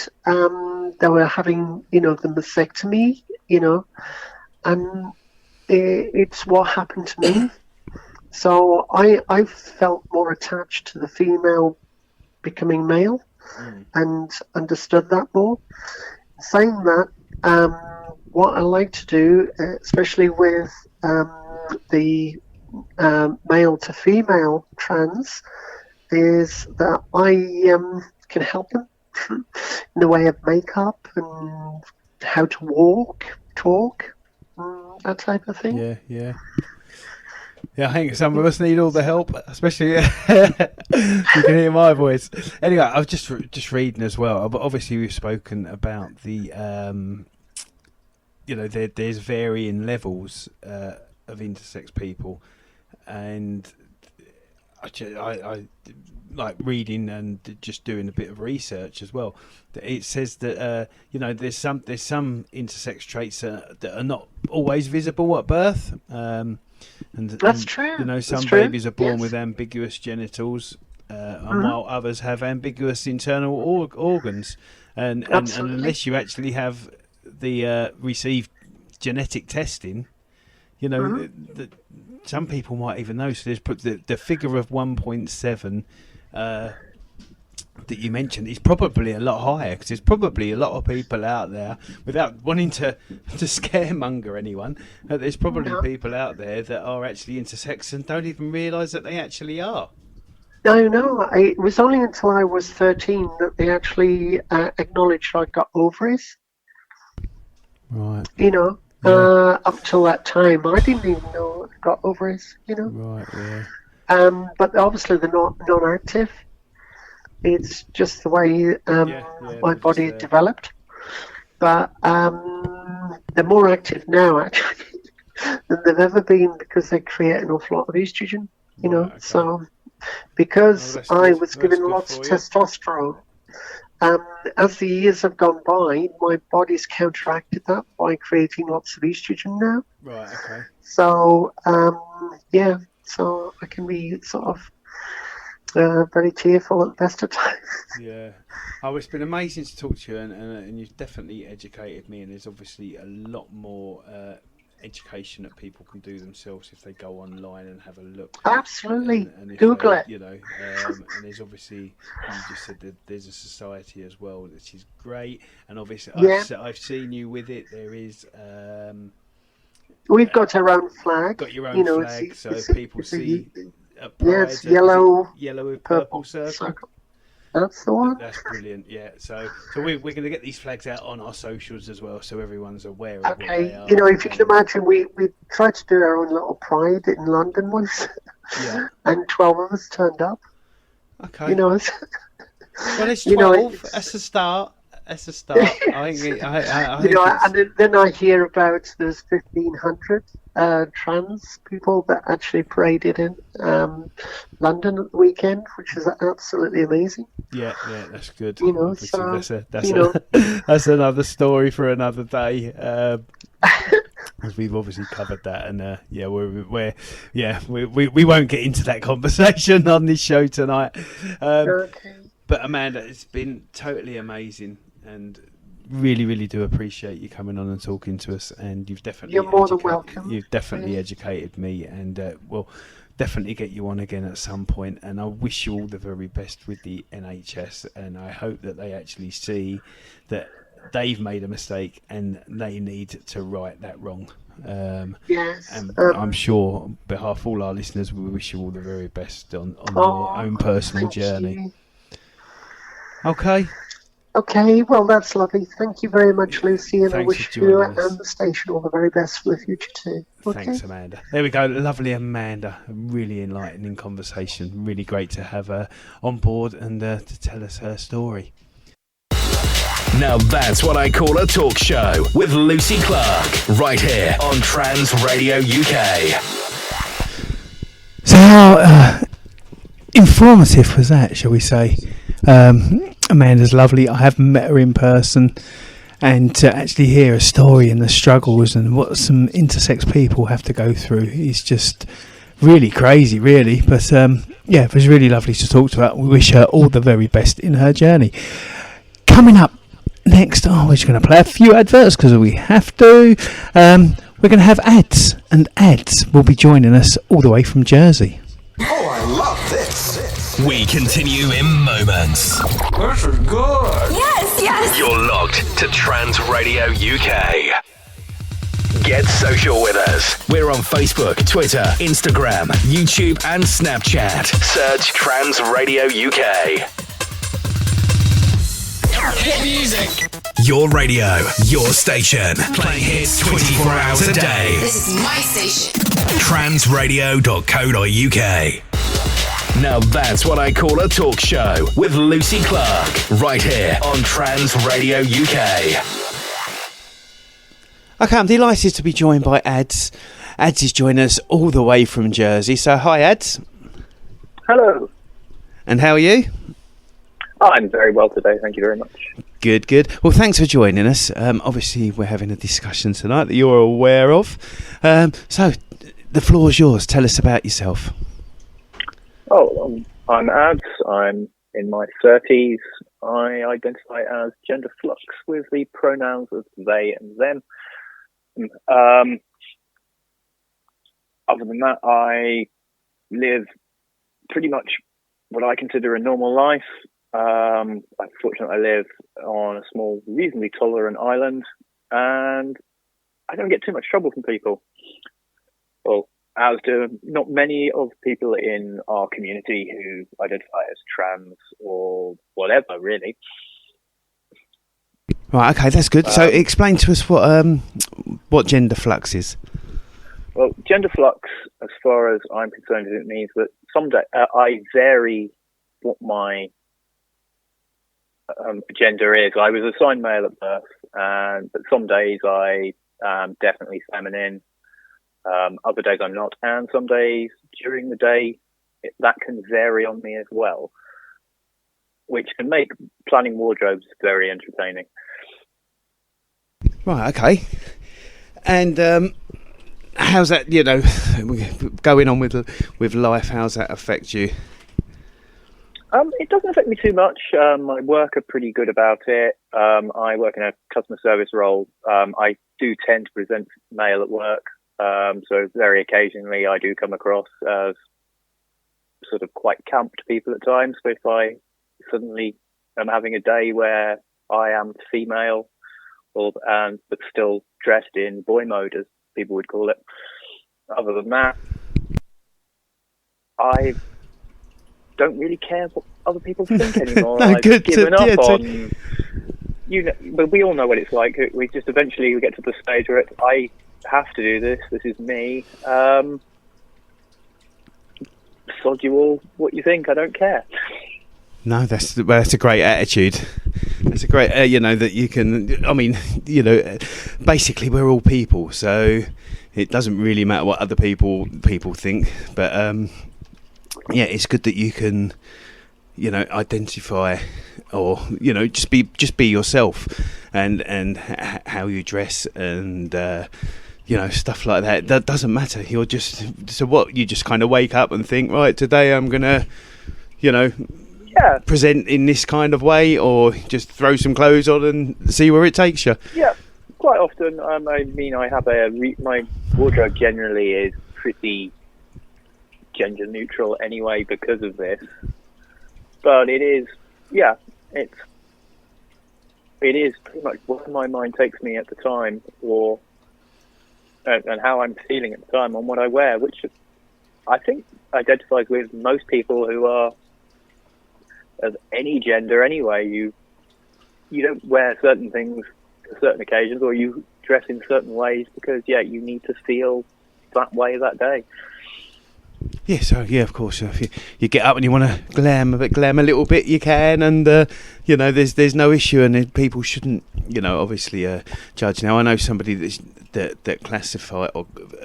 they were having, the mastectomy, and it's what happened to me. So I felt more attached to the female becoming male and understood that more. Saying that, what I like to do, especially with the male to female trans, is that I can help them in the way of makeup and how to walk, talk, that type of thing. Yeah. I think some of us need all the help, especially you can hear my voice. Anyway, I was just reading as well. But obviously, we've spoken about the there's varying levels of intersex people, and I like reading and just doing a bit of research as well. It says that there's some intersex traits that are not always visible at birth. That's true. Some babies are born with ambiguous genitals, and while others have ambiguous internal organs, and unless you actually have the received genetic testing, some people might even know. So there's put the figure of 1.7 that you mentioned is probably a lot higher, because there's probably a lot of people out there, without wanting to scaremonger anyone, there's probably people out there that are actually intersex and don't even realise that they actually are. No, it was only until I was 13 that they actually acknowledged I got ovaries. Right. Up till that time, I didn't even know I got ovaries, Right, yeah. But obviously they're not non-active. It's just the way my body had developed. But they're more active now, actually, than they've ever been, because they create an awful lot of estrogen, Okay. So because I was given lots of testosterone, as the years have gone by, my body's counteracted that by creating lots of estrogen now. Right, okay. So, so I can be sort of very tearful at the best of times. Yeah. Oh, it's been amazing to talk to you, and you've definitely educated me, and there's obviously a lot more education that people can do themselves if they go online and have a look. Absolutely. And if Google they, it. And there's obviously, you just said that there's a society as well, which is great, and obviously I've seen you with it. There is we've got our own flag. Got your own flag, so people see it's yellow with purple circle. That's the one. That's brilliant. Yeah. So we're going to get these flags out on our socials as well, so everyone's aware of what they are. If you can imagine, we tried to do our own little pride in London once, and 12 of us turned up. Okay. Well, it's 12. That's a start. That's a start. I think and then I hear about there's 1,500 trans people that actually paraded in London at the weekend, which is absolutely amazing. Yeah, that's good. So that's another story for another day. As we've obviously covered that, and we won't get into that conversation on this show tonight. Okay. But Amanda, it's been totally amazing, and really do appreciate you coming on and talking to us. And You're more than welcome. You've definitely educated me, and we'll definitely get you on again at some point. And I wish you all the very best with the NHS, and I hope that they actually see that they've made a mistake and they need to right that wrong. Yes. And I'm sure on behalf of all our listeners, we wish you all the very best on your own personal journey. You. Okay. Okay, well, that's lovely. Thank you very much, Lucy, and I Thanks wish for you joining us. and the station all the very best for the future too. Okay? Thanks, Amanda. There we go. Lovely Amanda. A really enlightening conversation. Really great to have her on board and to tell us her story. Now that's what I call a talk show with Lucy Clark, right here on Trans Radio UK. So how informative was that, shall we say? Amanda's lovely. I have met her in person, and to actually hear a story and the struggles and what some intersex people have to go through is just really crazy, really. But it was really lovely to talk to her. We wish her all the very best in her journey. Coming up next, we're just going to play a few adverts because we have to. We're going to have ads, and ads will be joining us all the way from Jersey. Oh, I love this. We continue in moments. This is good. Yes. You're locked to Trans Radio UK. Get social with us. We're on Facebook, Twitter, Instagram, YouTube, and Snapchat. Search Trans Radio UK. Hit music. Your radio, your station. Playing hits 24 hours a day. This is my station. Transradio.co.uk. Now that's what I call a talk show with Lucy Clark, right here on Trans Radio UK. Okay, I'm delighted to be joined by Ads. Ads is joining us all the way from Jersey. So hi, Ads. Hello. And how are you? I'm very well today, thank you very much. Good. Well, thanks for joining us. Obviously, we're having a discussion tonight that you're aware of. So the floor's yours. Tell us about yourself. I'm Ads. I'm in my 30s. I identify as gender flux with the pronouns of they and them. Other than that, I live pretty much what I consider a normal life. Unfortunately, I live on a small, reasonably tolerant island, and I don't get too much trouble from people. Well, as do not many of people in our community who identify as trans or whatever, really. Right, okay, that's good. So explain to us what gender flux is. Well, gender flux, as far as I'm concerned, it means that someday I vary what my gender is. I was assigned male at birth, but some days I am definitely feminine. Other days I'm not, and some days during the day that can vary on me as well, which can make planning wardrobes very entertaining. Right, okay. And how's that, going on with life, how's that affect you? It doesn't affect me too much. My work are pretty good about it. I work in a customer service role. I do tend to present mail at work. So very occasionally I do come across as sort of quite camped people at times. So if I suddenly am having a day where I am female, but still dressed in boy mode, as people would call it. Other than that, I don't really care what other people think anymore. I've given up on... but we all know what it's like. We just eventually get to the stage where I have to do this. This is me. Sod you all. What you think? I don't care. No, that's a great attitude. That's a great, that you can. I mean, basically we're all people, so it doesn't really matter what other people think. But it's good that you can, identify, or just be yourself, and how you dress, and stuff like that. That doesn't matter. You just kind of wake up and think, right, today I'm gonna, present in this kind of way, or just throw some clothes on and see where it takes you. Yeah, quite often. I have my wardrobe generally is pretty gender neutral anyway because of this. But it is pretty much where my mind takes me at the time, and how I'm feeling at the time on what I wear, which I think identifies with most people who are of any gender anyway. You don't wear certain things for certain occasions, or you dress in certain ways because you need to feel that way that day. Yeah, so of course, if you get up and you want to glam a little bit, you can, and there's no issue, and people shouldn't, obviously judge. Now, I know somebody that classify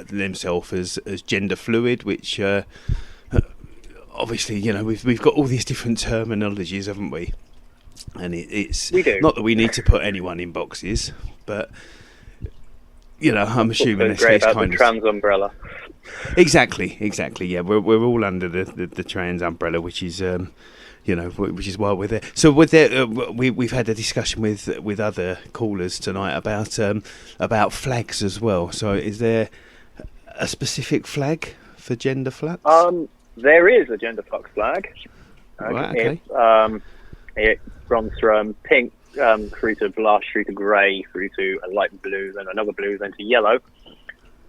themselves as gender fluid, which obviously, we've got all these different terminologies, haven't we? And it's we do. Not that we need to put anyone in boxes, but I'm assuming it's great about the trans umbrella. Exactly. Yeah, we're all under the trans umbrella, which is which is why we're there. So we've had a discussion with other callers tonight about flags as well. So is there a specific flag for Gender Flux? There is a Gender Flux flag. Right, okay. It runs from pink through to blush, through to grey, through to a light blue, then another blue, then to yellow.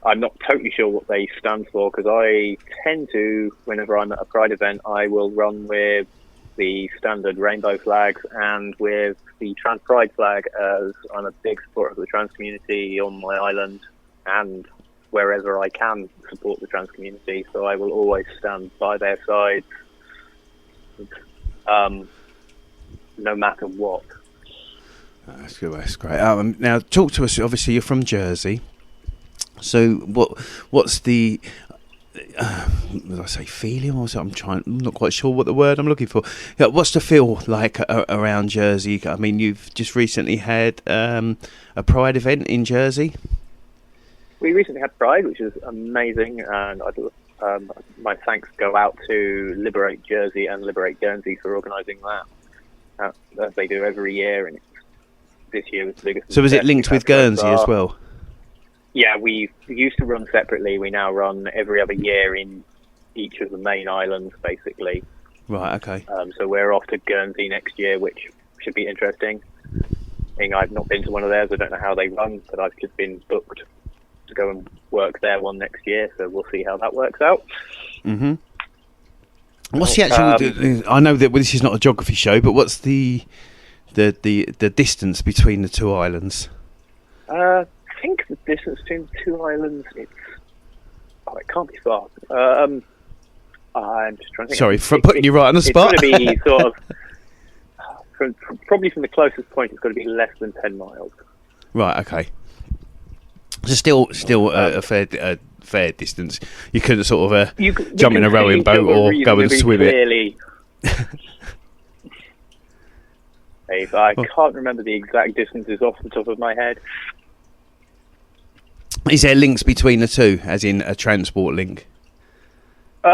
I'm not totally sure what they stand for, because I tend to, whenever I'm at a Pride event, I will run with the standard rainbow flags and with the trans pride flag, as I'm a big supporter of the trans community on my island and wherever I can support the trans community. So I will always stand by their side, no matter what. That's good. That's great. Now, talk to us. Obviously, you're from Jersey. So, what's the? Did I say feeling? Or I'm not quite sure what the word I'm looking for. What's the feel like around Jersey? I mean, you've just recently had a Pride event in Jersey. We recently had Pride, which is amazing, and my thanks go out to Liberate Jersey and Liberate Guernsey for organising that, as they do every year, and this year was the biggest. So is it linked with Guernsey as well? Yeah, we used to run separately. We now run every other year in each of the main islands, basically. Right, okay. So we're off to Guernsey next year, which should be interesting. I've not been to one of theirs. I don't know how they run, but I've just been booked to go and work their one next year, so we'll see how that works out. Mm-hmm. What's the actual... I know that this is not a geography show, but what's the distance between the two islands? I think the distance between the two islands, it can't be far. I'm just trying to think. Sorry for putting you right on the spot. It's going to be sort of, probably from the closest point, it's going to be less than 10 miles. Right, okay. So still a fair distance. You couldn't sort of jump in a rowing boat or go and swim it. I can't remember the exact distances off the top of my head. Is there links between the two, as in a transport link?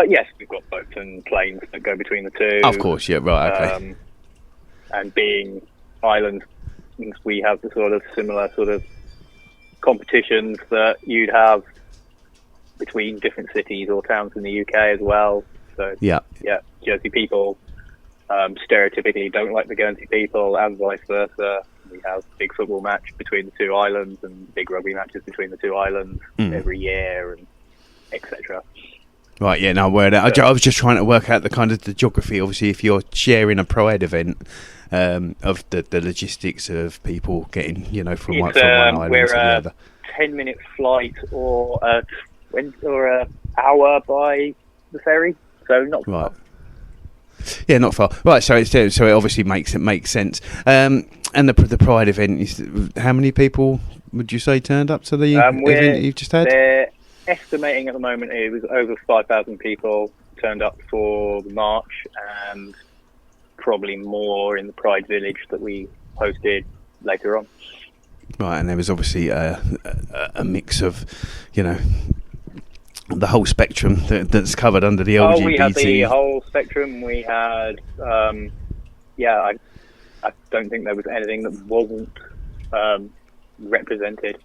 Yes, we've got boats and planes that go between the two. Of course, yeah, right, okay. And being islands, we have the sort of similar sort of competitions that you'd have between different cities or towns in the UK as well. So yeah, Jersey people stereotypically don't like the Guernsey people, and vice versa. We have big football match between the two islands and big rugby matches between the two islands every year, and etc. Right, yeah, no, I was just trying to work out the kind of the geography. Obviously, if you're sharing a Pride event, of the logistics of people getting, from one island to the other. 10-minute flight or a hour by the ferry, so not far. Yeah, not far. Right, so it obviously makes sense. And the Pride event is, how many people would you say turned up to the event you've just had? They're estimating at the moment it was over 5,000 people turned up for the march, and probably more in the Pride Village that we hosted later on. Right, and there was obviously a mix of, the whole spectrum that's covered under the LGBT. Oh, we had the whole spectrum. We had, I don't think there was anything that wasn't represented.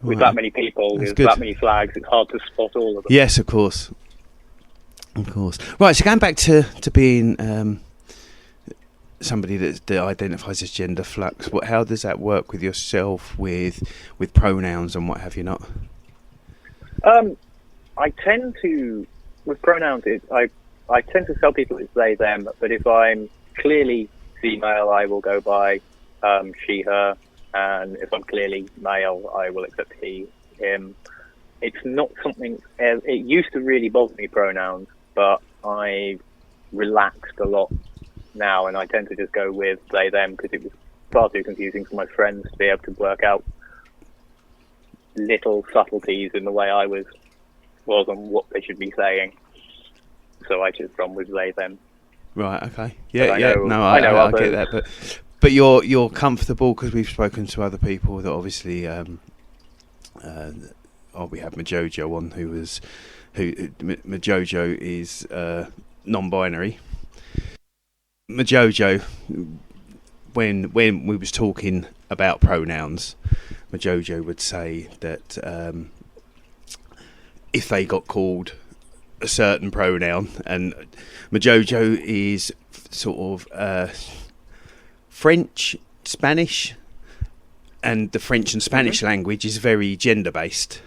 With that many people, with that many flags, it's hard to spot all of them. Yes, of course. Right, so going back to being somebody that identifies as gender flux, how does that work with yourself, with pronouns and what have you not? I tend to, with pronouns, I tend to tell people it's they, them, but if I'm clearly female, I will go by she, her, and if I'm clearly male, I will accept he, him. It's not something, it used to really bother me, pronouns, but I've relaxed a lot now, and I tend to just go with they, them, because it was far too confusing for my friends to be able to work out little subtleties in the way I was on what they should be saying. So I just run with they, them. Right, okay. I get that, but you're comfortable, because we've spoken to other people that obviously we had Majojo on, Majojo is non-binary. Majojo, when we was talking about pronouns, Majojo would say that if they got called a certain pronoun, and Majojo is sort of French, Spanish, and the French and Spanish language is very gender based.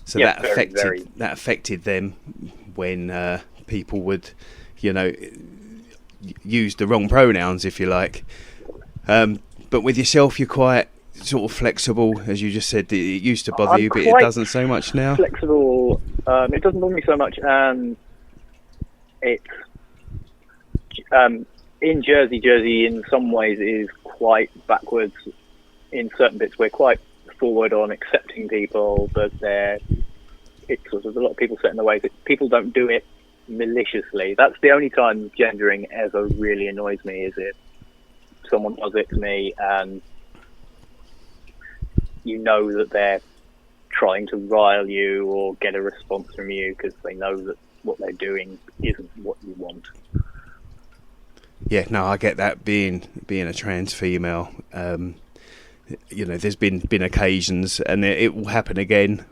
So that affected them when people would, use the wrong pronouns, if you like. But with yourself, you're quite sort of flexible, as you just said. It used to bother you, but it doesn't so much now. Flexible. It doesn't bother me so much, and it's in Jersey in some ways is quite backwards. In certain bits, we're quite forward on accepting people, but it's sort of a lot of people set in the way that people don't do it maliciously. That's the only time gendering ever really annoys me, is if someone does it to me and you know that they're trying to rile you or get a response from you because they know that what they're doing isn't what you want. Yeah, no, I get that. Being a trans female, there's been occasions, and it will happen again,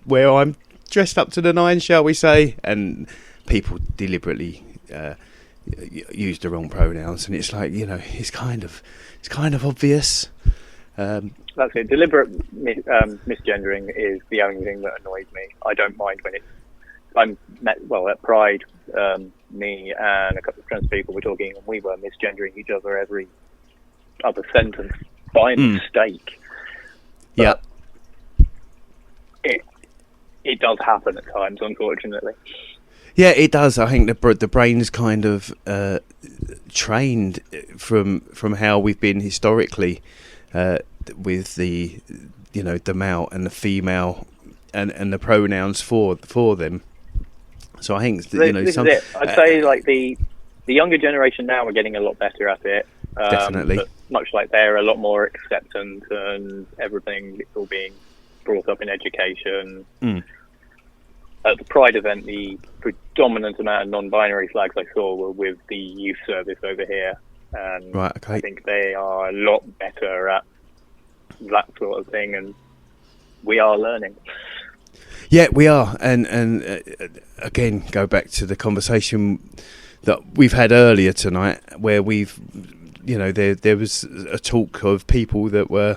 where I'm dressed up to the nines, shall we say, and people deliberately use the wrong pronouns, and it's like, it's kind of obvious. That's it. Deliberate misgendering is the only thing that annoys me. I don't mind when at Pride, me and a couple of trans people were talking, and we were misgendering each other every other sentence by mistake. Yeah. It does happen at times, unfortunately. Yeah, it does. I think the brain's kind of trained from how we've been historically with the the male and the female and the pronouns for them. So I think this is it. I'd say like the younger generation now are getting a lot better at it. Definitely. But much like they're a lot more acceptant and everything. It's all being brought up in education. At the Pride event, the predominant amount of non-binary flags I saw were with the youth service over here, and right, okay. I think they are a lot better at that sort of thing, and we are learning. Yeah, we are, and again, go back to the conversation that we've had earlier tonight, where we've, there was a talk of people that were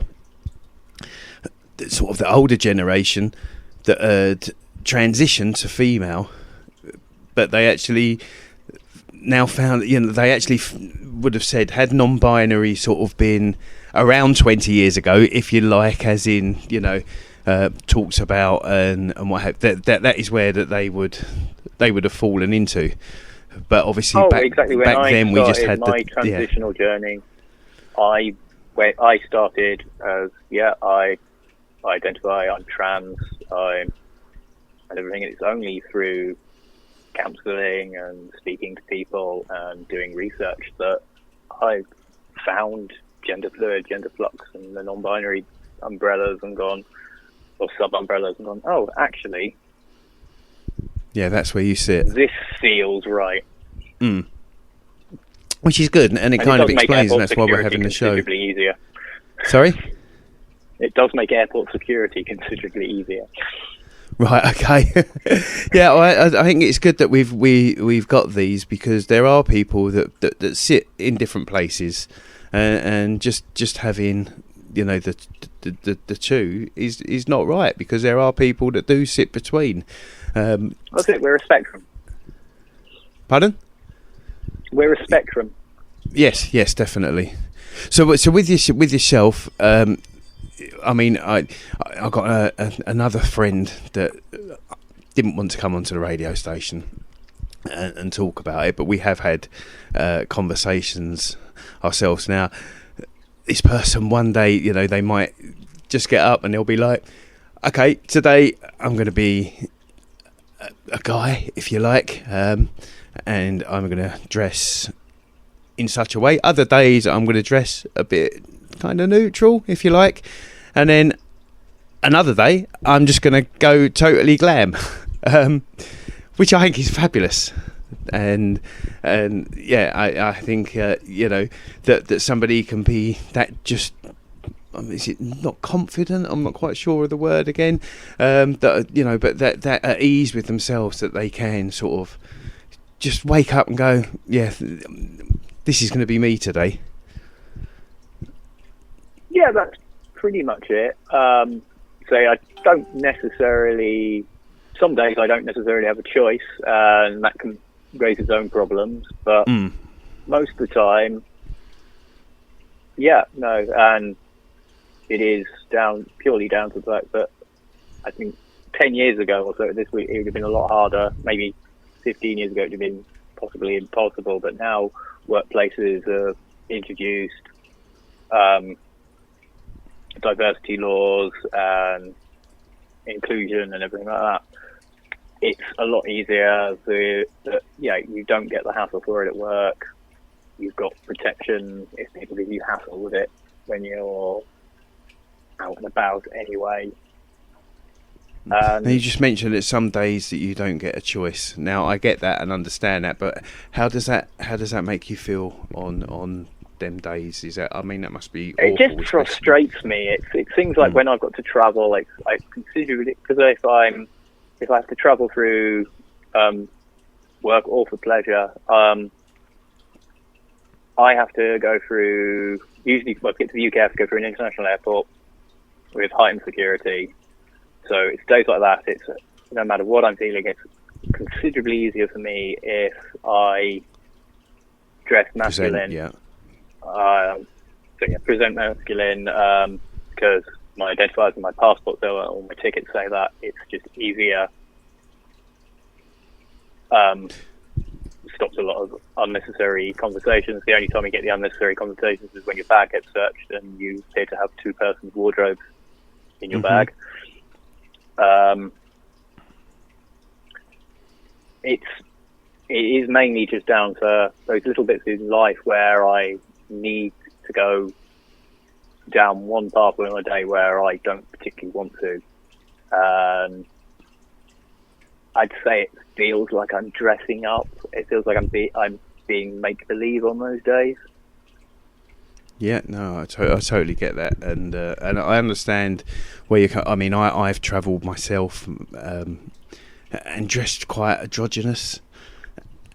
sort of the older generation that had transitioned to female, but they actually now found, they actually would have said, had non-binary sort of been around 20 years ago, if you like, as in, talks about and what have that is where that they would have fallen into. But obviously back then we just had my transitional journey. I started as I identify, I'm trans, and everything. It's only through counselling and speaking to people and doing research that I've found gender fluid, gender flux, and the non-binary umbrellas and gone, or sub-umbrellas and gone, oh, actually, yeah, that's where you sit. This feels right. Mm. Which is good, and it kind of explains, and that's why we're having the show. Considerably easier. Sorry? It does make airport security considerably easier. Right. Okay. Yeah, I think it's good that we've got these, because there are people that sit in different places, and just having, you know, the two is not right, because there are people that do sit between. That's it. We're a spectrum. Pardon? We're a spectrum. Yes, definitely. So with yourself, I mean, I got another friend that didn't want to come onto the radio station and talk about it, but we have had conversations ourselves. Now, this person, one day, you know, they might just get up and they'll be like, okay, today I'm going to be a guy, if you like, and I'm going to dress in such a way. Other days I'm going to dress a bit kind of neutral, if you like. And then another day, I'm just going to go totally glam, which I think is fabulous. And yeah, I think you know, that somebody can be that just. Is it not confident? I'm not quite sure of the word again. That, you know, but that at ease with themselves, that they can sort of just wake up and go, yeah, this is going to be me today. Yeah, that's pretty much it. Say I don't necessarily. Some days I don't necessarily have a choice, and that can raise its own problems. But most of the time, yeah, no, and it is purely down to the fact that I think 10 years ago or so this week it would have been a lot harder. Maybe 15 years ago it would have been possibly impossible. But now workplaces have introduced diversity laws and inclusion and everything like that. It's a lot easier you don't get the hassle for it at work. You've got protection if people give you hassle with it when you're out and about anyway. And you just mentioned that some days that you don't get a choice. Now I get that and understand that, but how does that make you feel on them days? Is that, I mean, that must be awful. It just frustrates me. It's things like when I've got to travel, like I consider it, because if I have to travel through work or for pleasure, I have to go through, usually to get to the UK I have to go through an international airport with heightened security. So it's days like that, it's no matter what I'm feeling, it's considerably easier for me if I dress masculine. Present masculine, because my identifiers and my passport say, or my tickets say that. It's just easier. Stops a lot of unnecessary conversations. The only time you get the unnecessary conversations is when your bag gets searched and you appear to have two persons' wardrobes in your bag. It is mainly just down to those little bits in life where I need to go down one pathway on a day where I don't particularly want to. I'd say it feels like I'm dressing up. It feels like I'm being make-believe on those days. Yeah, no, I totally get that, and I understand where you. I mean, I've travelled myself and dressed quite androgynous,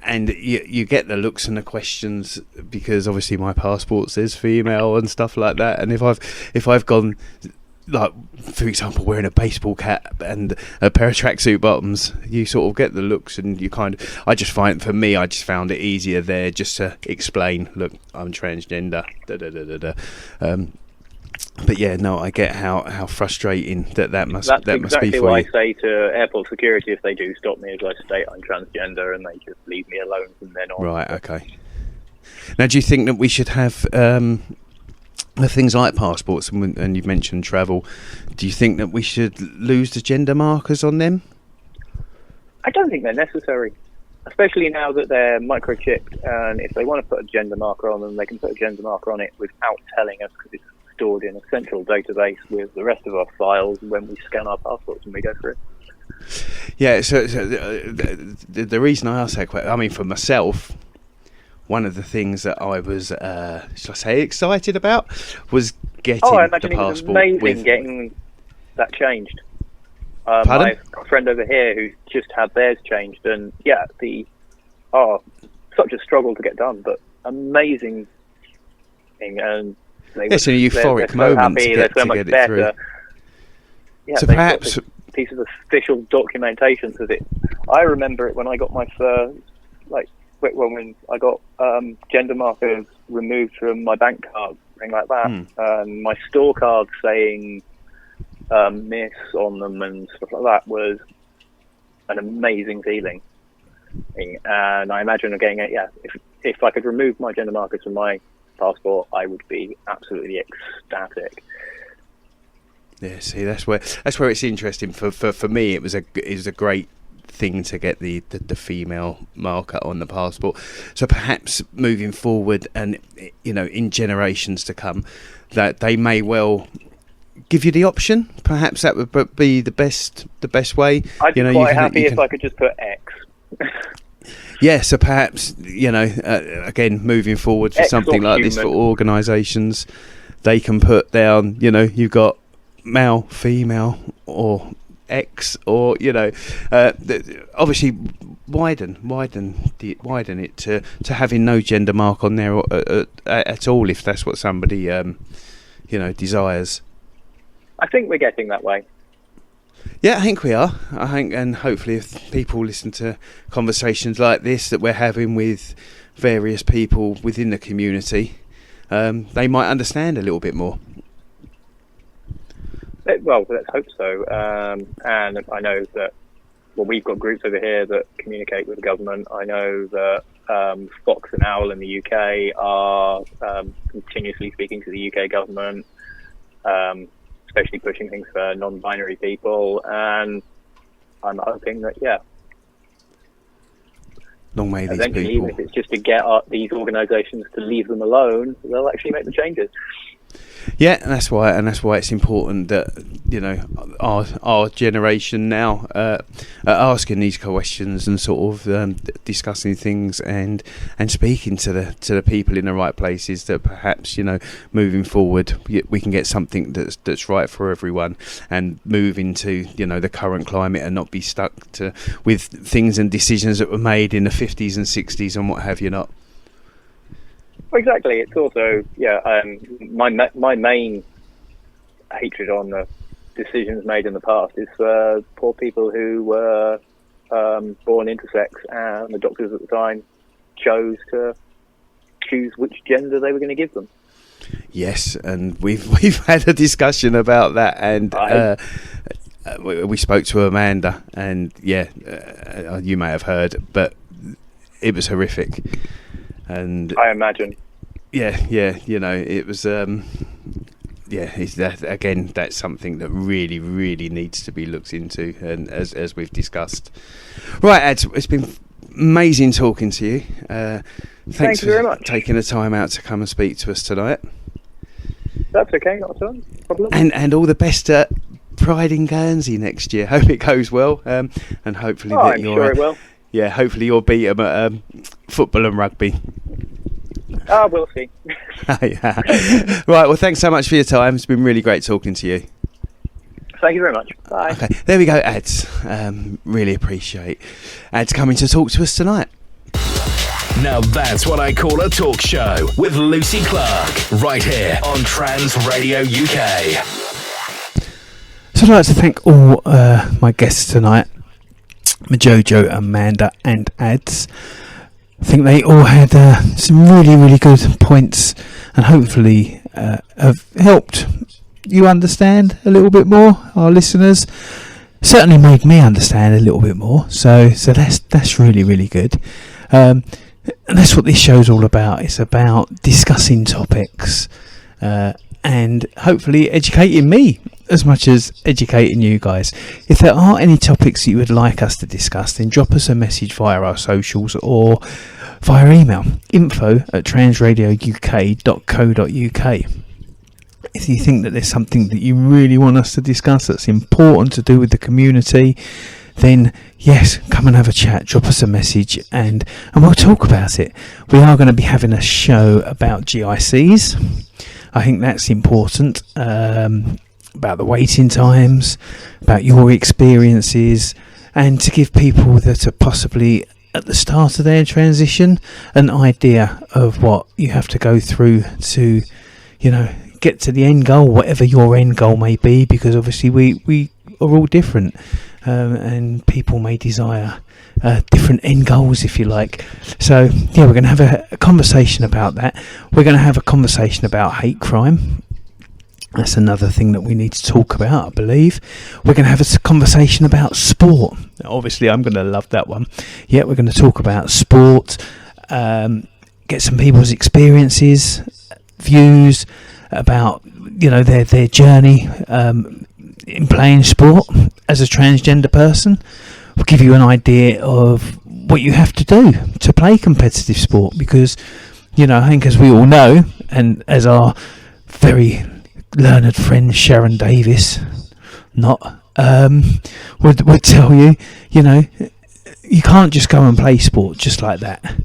and you get the looks and the questions because obviously my passport says female and stuff like that. And if I've gone, like, for example, wearing a baseball cap and a pair of tracksuit bottoms, you sort of get the looks, and you kind of. I just found it easier there just to explain. Look, I'm transgender. But yeah, no, I get how frustrating that must be for you. That's exactly what I say to airport security if they do stop me, as I state I'm transgender, and they just leave me alone from then on. Right. Okay. Now, do you think that we should have? Things like passports, and you've mentioned travel, do you think that we should lose the gender markers on them? I don't think they're necessary. especially now that they're microchipped, and if they want to put a gender marker on them, they can put a gender marker on it without telling us, because it's stored in a central database with the rest of our files when we scan our passports and we go through. Yeah, so the reason I asked that question, I mean, for myself, one of the things that I was, shall I say, excited about was getting I imagine the passport. It was amazing getting that changed. Pardon? I've got a friend over here who's just had theirs changed, and such a struggle to get done, but amazing thing. And it's a euphoric they're moment happy, to get, they're so to much get it better. through. Yeah, so they've perhaps got this piece of official documentation of it. I remember it when I got my first, when I got gender markers removed from my bank card, thing like that. My store card saying Miss on them and stuff like that was an amazing feeling. And I imagine again, if I could remove my gender markers from my passport, I would be absolutely ecstatic. Yeah, see, that's where it's interesting. For me, it was a great thing to get the female marker on the passport. So perhaps moving forward, and in generations to come, that they may well give you the option. Perhaps that would be the best way. I'd be quite happy if I could just put X. Yeah, so perhaps again, moving forward for X something like human. this for organisations, they can put down, you've got male, female, or X, or obviously widen it to having no gender mark on there at all, if that's what somebody desires. I think we're getting that way. Yeah, I think we are. And hopefully, if people listen to conversations like this that we're having with various people within the community, they might understand a little bit more. Well, let's hope so. And I know that, we've got groups over here that communicate with the government. I know that Fox and Owl in the UK are continuously speaking to the UK government, especially pushing things for non-binary people. And I'm hoping that, long may these eventually, people, even if it's just to get these organisations to leave them alone, they'll actually make the changes. Yeah, and that's why it's important that our generation now are asking these questions and sort of discussing things and speaking to the people in the right places, that perhaps moving forward we can get something that's right for everyone, and move into the current climate and not be stuck with things and decisions that were made in the 50s and 60s and what have you not. Exactly. It's also, my main hatred on the decisions made in the past is for poor people who were born intersex, and the doctors at the time chose to choose which gender they were going to give them. Yes, and we've had a discussion about that, and we spoke to Amanda, and you may have heard, but it was horrific. And I imagine. It was. It's that again. That's something that really, really needs to be looked into, and as we've discussed. Right, Ads, it's been amazing talking to you. Thanks you very much for taking the time out to come and speak to us tonight. That's okay, not a problem. And all the best at Pride in Guernsey next year. Hope it goes well, and hopefully I'm sure it will. Yeah, hopefully you'll beat them at football and rugby. We'll see. Yeah. Right, well, thanks so much for your time. It's been really great talking to you. Thank you very much. Bye. Okay, there we go, Ads. Really appreciate Ads coming to talk to us tonight. Now that's what I call a talk show with Lucy Clark, right here on Trans Radio UK. So I'd like to thank all my guests tonight, Jojo, Amanda and Ads. I think they all had some really, really good points, and hopefully have helped you understand a little bit more, our listeners. Certainly made me understand a little bit more, so that's really, really good. And that's what this show's all about. It's about discussing topics and hopefully educating me as much as educating you guys. If there are any topics that you would like us to discuss, then drop us a message via our socials or via email, info@transradiouk.co.uk. If you think that there's something that you really want us to discuss that's important to do with the community, then yes, come and have a chat, drop us a message, and we'll talk about it. We are going to be having a show about GICs. I think that's important, about the waiting times, about your experiences, and to give people that are possibly at the start of their transition an idea of what you have to go through to, get to the end goal, whatever your end goal may be, because obviously we are all different. And people may desire different end goals, if you like. So, we're going to have a conversation about that. We're going to have a conversation about hate crime. That's another thing that we need to talk about, I believe. We're going to have a conversation about sport. Obviously, I'm going to love that one. Yeah, we're going to talk about sport, get some people's experiences, views about, their journey in playing sport as a transgender person. We'll give you an idea of what you have to do to play competitive sport, because I think, as we all know, and as our very learned friend Sharon Davis would tell you, you can't just go and play sport just like that.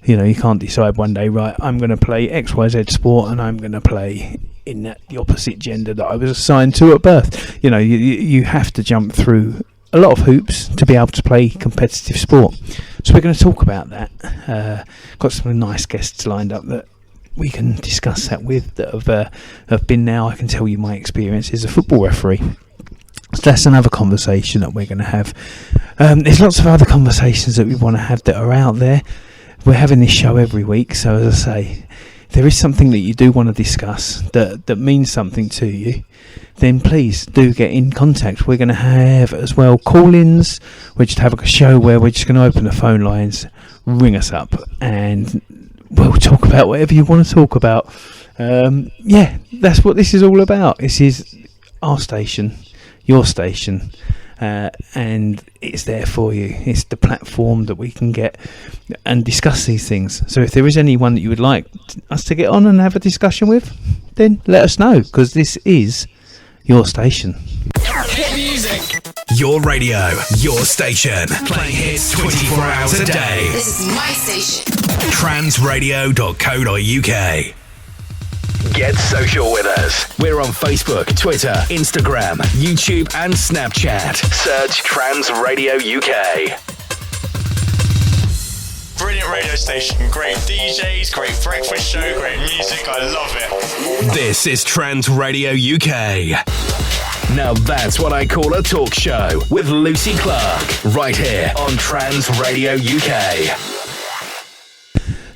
You can't decide one day, right, I'm going to play XYZ sport and I'm going to play in the opposite gender that I was assigned to at birth. You have to jump through a lot of hoops to be able to play competitive sport. So we're going to talk about that. Got some nice guests lined up that we can discuss that with, that have been now. I can tell you my experience as a football referee. So that's another conversation that we're going to have. There's lots of other conversations that we want to have that are out there. We're having this show every week, so as I say, if there is something that you do want to discuss that means something to you, then please do get in contact. We're going to have as well call-ins. We're just having a show where we're just going to open the phone lines, ring us up, and we'll talk about whatever you want to talk about. That's what this is all about. This is our station, your station, and it's there for you. It's the platform that we can get and discuss these things. So if there is anyone that you would like us to get on and have a discussion with, then let us know, because this is your station. Hit music. Your radio, your station. Playing hits 24 hours a day. This is my station. Transradio.co.uk. Get social with us. We're on Facebook, Twitter, Instagram, YouTube, and Snapchat. Search Trans Radio UK. Brilliant radio station, great DJs, great breakfast show, great music. I love it. This is Trans Radio UK. Now that's what I call a talk show with Lucy Clark, right here on Trans Radio UK.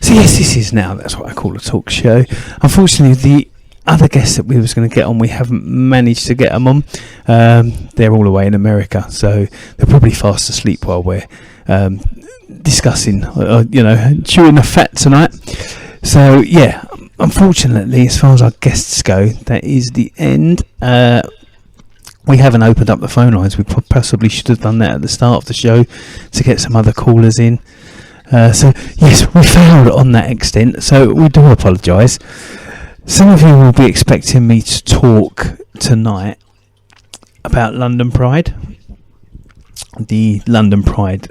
So yes, this is now, that's what I call a talk show. Unfortunately, the other guests that we was going to get on, we haven't managed to get them on. They're all away in America, so they're probably fast asleep while we're discussing, chewing the fat tonight. So yeah, unfortunately, as far as our guests go, that is the end. We haven't opened up the phone lines. We possibly should have done that at the start of the show to get some other callers in. So yes, we failed on that extent, so we do apologise. Some of you will be expecting me to talk tonight about London Pride. The London Pride,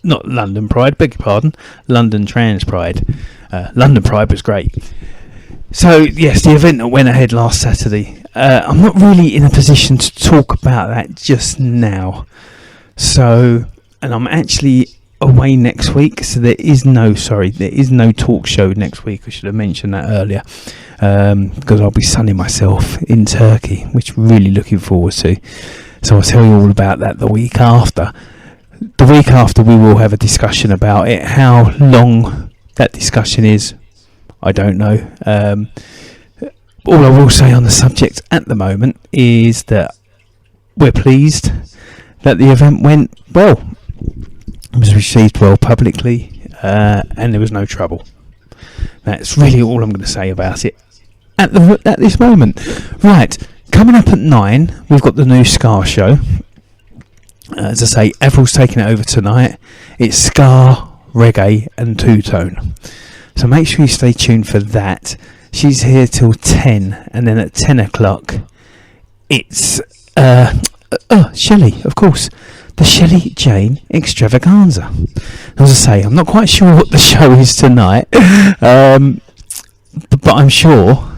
not London Pride, beg your pardon, London Trans Pride. London Pride was great. So yes, the event that went ahead last Saturday. I'm not really in a position to talk about that just now. So, and I'm actually away next week, so there is no talk show next week. I should have mentioned that earlier, because I'll be sunning myself in Turkey, which I'm really looking forward to. So I'll tell you all about that the week after. The week after we will have a discussion about it. How long that discussion is, I don't know. All I will say on the subject at the moment is that we're pleased that the event went well. It was received well publicly, and there was no trouble. That's really all I'm going to say about it. at this moment. Right, coming up at 9, we've got the new Ska show. As I say, Avril's taking it over tonight. It's Ska, reggae and two-tone. So make sure you stay tuned for that. She's here till 10, and then at 10 o'clock, it's Shelley, of course. The Shelley Jane Extravaganza. As I say, I'm not quite sure what the show is tonight, but I'm sure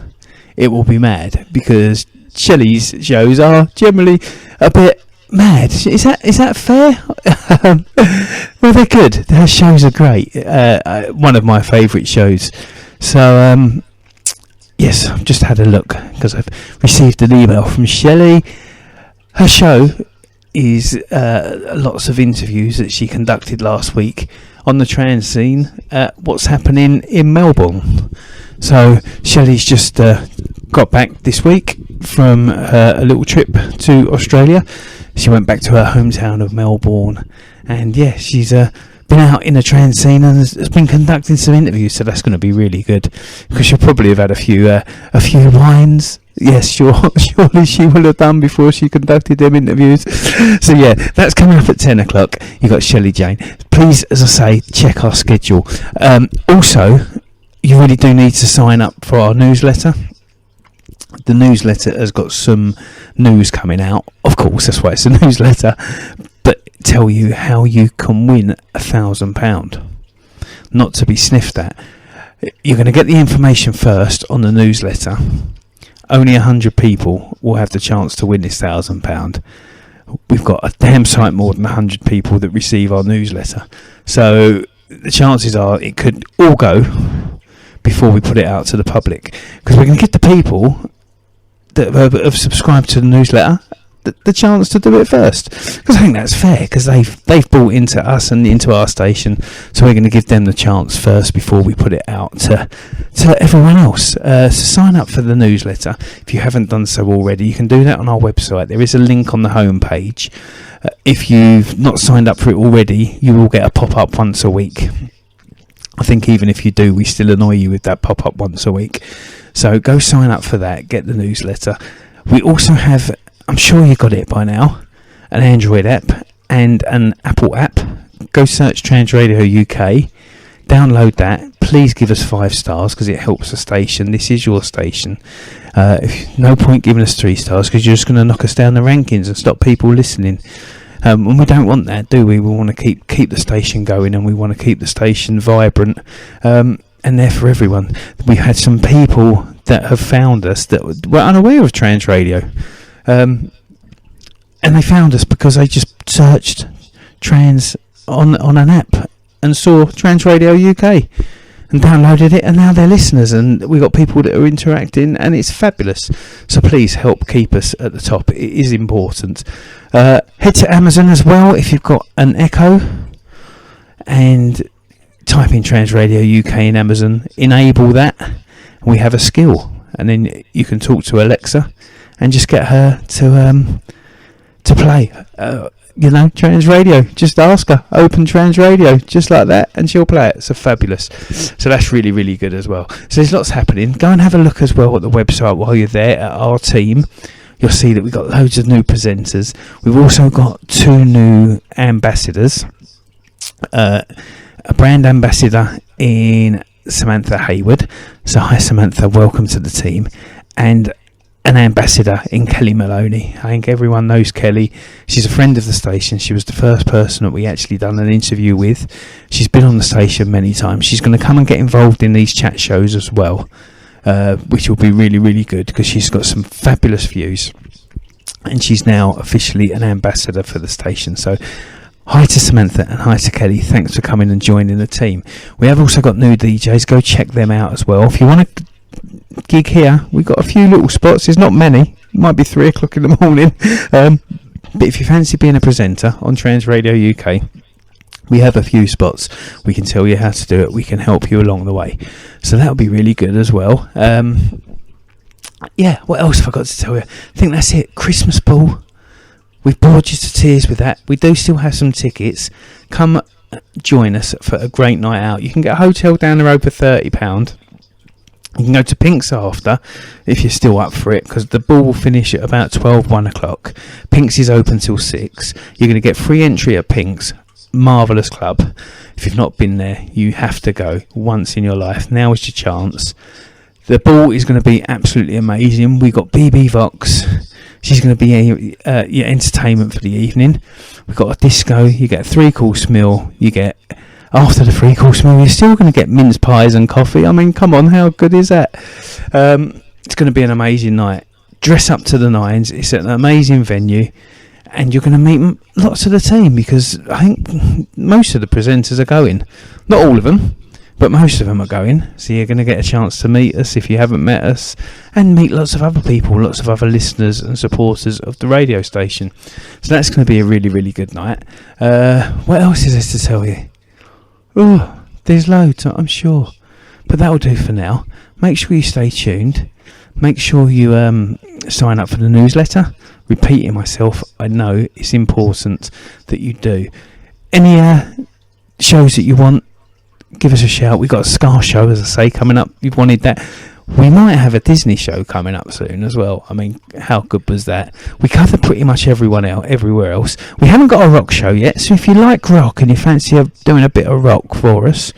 it will be mad, because Shelley's shows are generally a bit mad. Is that fair? Well, they're good. Her shows are great. One of my favourite shows. So, yes, I've just had a look because I've received an email from Shelley. Her show is lots of interviews that she conducted last week on the trans scene, what's happening in Melbourne. So Shelley's just got back this week from a little trip to Australia. She went back to her hometown of Melbourne, and yeah, she's been out in the trans scene and has been conducting some interviews. So that's going to be really good, because she'll probably have had a few wines. Yes, surely she will have done before she conducted them interviews. So yeah, that's coming up at 10 o'clock. You've got Shelley Jane. Please, as I say, check our schedule. Also, you really do need to sign up for our newsletter. The newsletter has got some news coming out. Of course, that's why it's a newsletter. But tell you how you can win £1,000. Not to be sniffed at. You're going to get the information first on the newsletter. Only 100 people will have the chance to win this £1,000. We've got a damn sight more than 100 people that receive our newsletter. So the chances are it could all go before we put it out to the public. Because we're going to give the people that have subscribed to the newsletter the chance to do it first. Because I think that's fair, because they've bought into us and into our station. So we're going to give them the chance first before we put it out to everyone else. So sign up for the newsletter if you haven't done so already. You can do that on our website. There is a link on the home page. If you've not signed up for it already, you will get a pop-up once a week. I think even if you do, we still annoy you with that pop-up once a week. So go sign up for that, get the newsletter. We also have, I'm sure you got it by now, an Android app and an Apple app. Go search Trans Radio UK, download that. Please give us 5 stars, because it helps the station. This is your station. No point giving us 3 stars, because you're just going to knock us down the rankings and stop people listening. And we don't want that, do we? We want to keep the station going, and we want to keep the station vibrant and there for everyone. We've had some people that have found us that were unaware of Trans Radio. And they found us because they just searched trans on an app and saw Trans Radio UK and downloaded it, and now they're listeners, and we've got people that are interacting, and it's fabulous. So please help keep us at the top. It is important. Head to Amazon as well if you've got an Echo, and type in Trans Radio UK in Amazon, enable that, and we have a skill, and then you can talk to Alexa and just get her to play Trans Radio. Just ask her, open Trans Radio, just like that, and she'll play it. So fabulous. So that's really, really good as well. So there's lots happening. Go and have a look as well at the website while you're there at our team. You'll see that we've got loads of new presenters. We've also got 2 new ambassadors. A brand ambassador in Samantha Hayward. So hi Samantha, welcome to the team. And an ambassador in Kelly Maloney. I think everyone knows Kelly. She's a friend of the station. She was the first person that we actually done an interview with. She's been on the station many times. She's going to come and get involved in these chat shows as well, which will be really, really good, because she's got some fabulous views, and she's now officially an ambassador for the station. So hi to Samantha and hi to Kelly. Thanks for coming and joining the team. We have also got new DJs. Go check them out as well. If you want to gig here, we've got a few little spots. There's not many. It might be 3 o'clock in the morning. But if you fancy being a presenter on Trans Radio UK, we have a few spots. We can tell you how to do it. We can help you along the way. So that'll be really good as well. Yeah, what else have I got to tell you? I think that's it. Christmas ball. We've bored you to tears with that. We do still have some tickets. Come join us for a great night out. You can get a hotel down the road for £30. You can go to Pink's after, if you're still up for it, because the ball will finish at about 1 o'clock. Pink's is open till 6. You're going to get free entry at Pink's. Marvellous club. If you've not been there, you have to go once in your life. Now is your chance. The ball is going to be absolutely amazing. We've got BB Vox. She's going to be your entertainment for the evening. We've got a disco. You get a 3-course meal. You get, after the 3-course meal, you're still going to get mince pies and coffee. I mean, come on, how good is that? It's going to be an amazing night. Dress up to the nines. It's an amazing venue. And you're going to meet lots of the team, because I think most of the presenters are going. Not all of them, but most of them are going. So you're going to get a chance to meet us if you haven't met us, and meet lots of other people, lots of other listeners and supporters of the radio station. So that's going to be a really, really good night. What else is there to tell you? Oh, there's loads, I'm sure. But that'll do for now. Make sure you stay tuned. Make sure you sign up for the newsletter. Repeating myself, I know it's important that you do. Any shows that you want, give us a shout. We've got a Scar show, as I say, coming up. You've wanted that. We might have a Disney show coming up soon as well. I mean, how good was that? We cover pretty much everywhere else. We haven't got a rock show yet, so if you like rock and you fancy doing a bit of rock for us,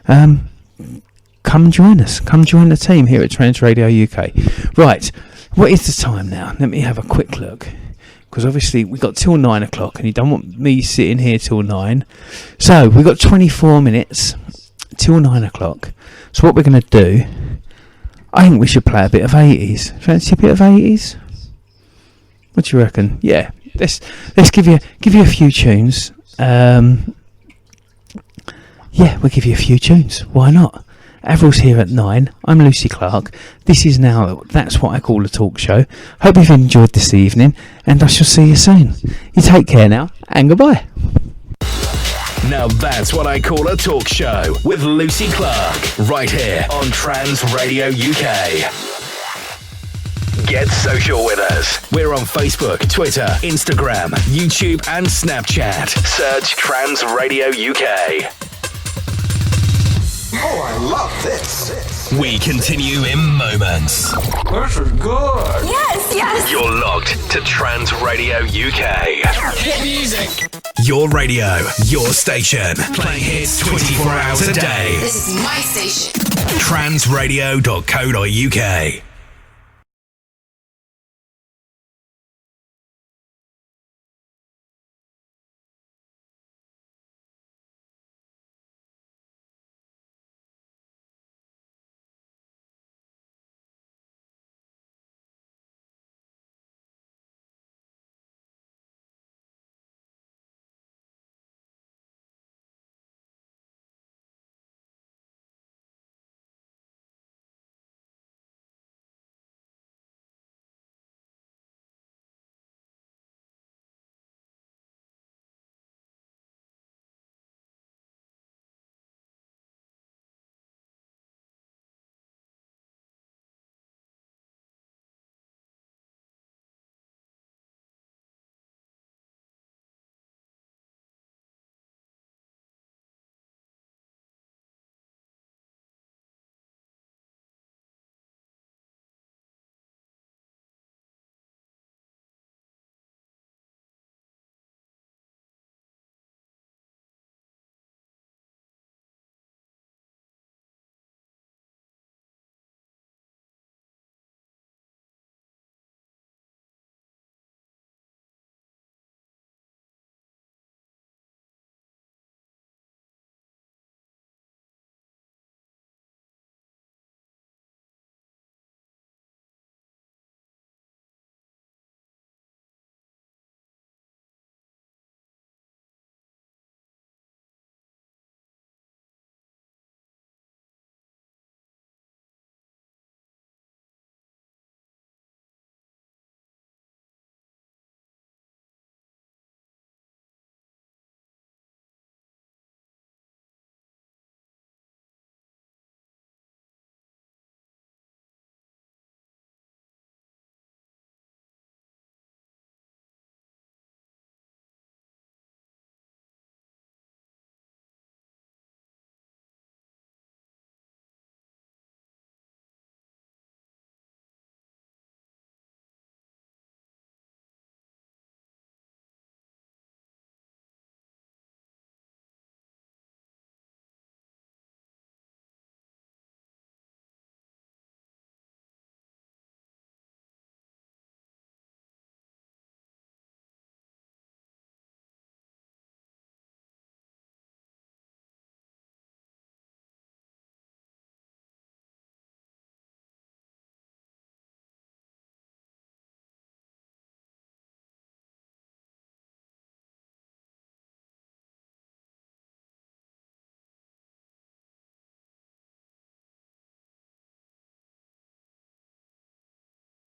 come join us. Come join the team here at Trans Radio UK. Right, what is the time now? Let me have a quick look. Because obviously we've got till 9 o'clock and you don't want me sitting here till 9. So we've got 24 minutes till 9 o'clock. So what we're going to do, I think we should play a bit of 80s. Fancy a bit of 80s? What do you reckon? Yeah, let's give you a few tunes. Yeah, we'll give you a few tunes. Why not? Avril's here at 9. I'm Lucy Clark. This is now That's What I Call a Talk Show. Hope you've enjoyed this evening, and I shall see you soon. You take care now, and goodbye. Now that's what I call a talk show with Lucy Clark, right here on Trans Radio UK. Get social with us. We're on Facebook, Twitter, Instagram, YouTube, and Snapchat. Search Trans Radio UK. Oh, I love this. We continue in moments. This is good. Yes. You're locked to Trans Radio UK. Hit music. Your radio, your station. Playing hits 24 hours a day. This is my station. Transradio.co.uk.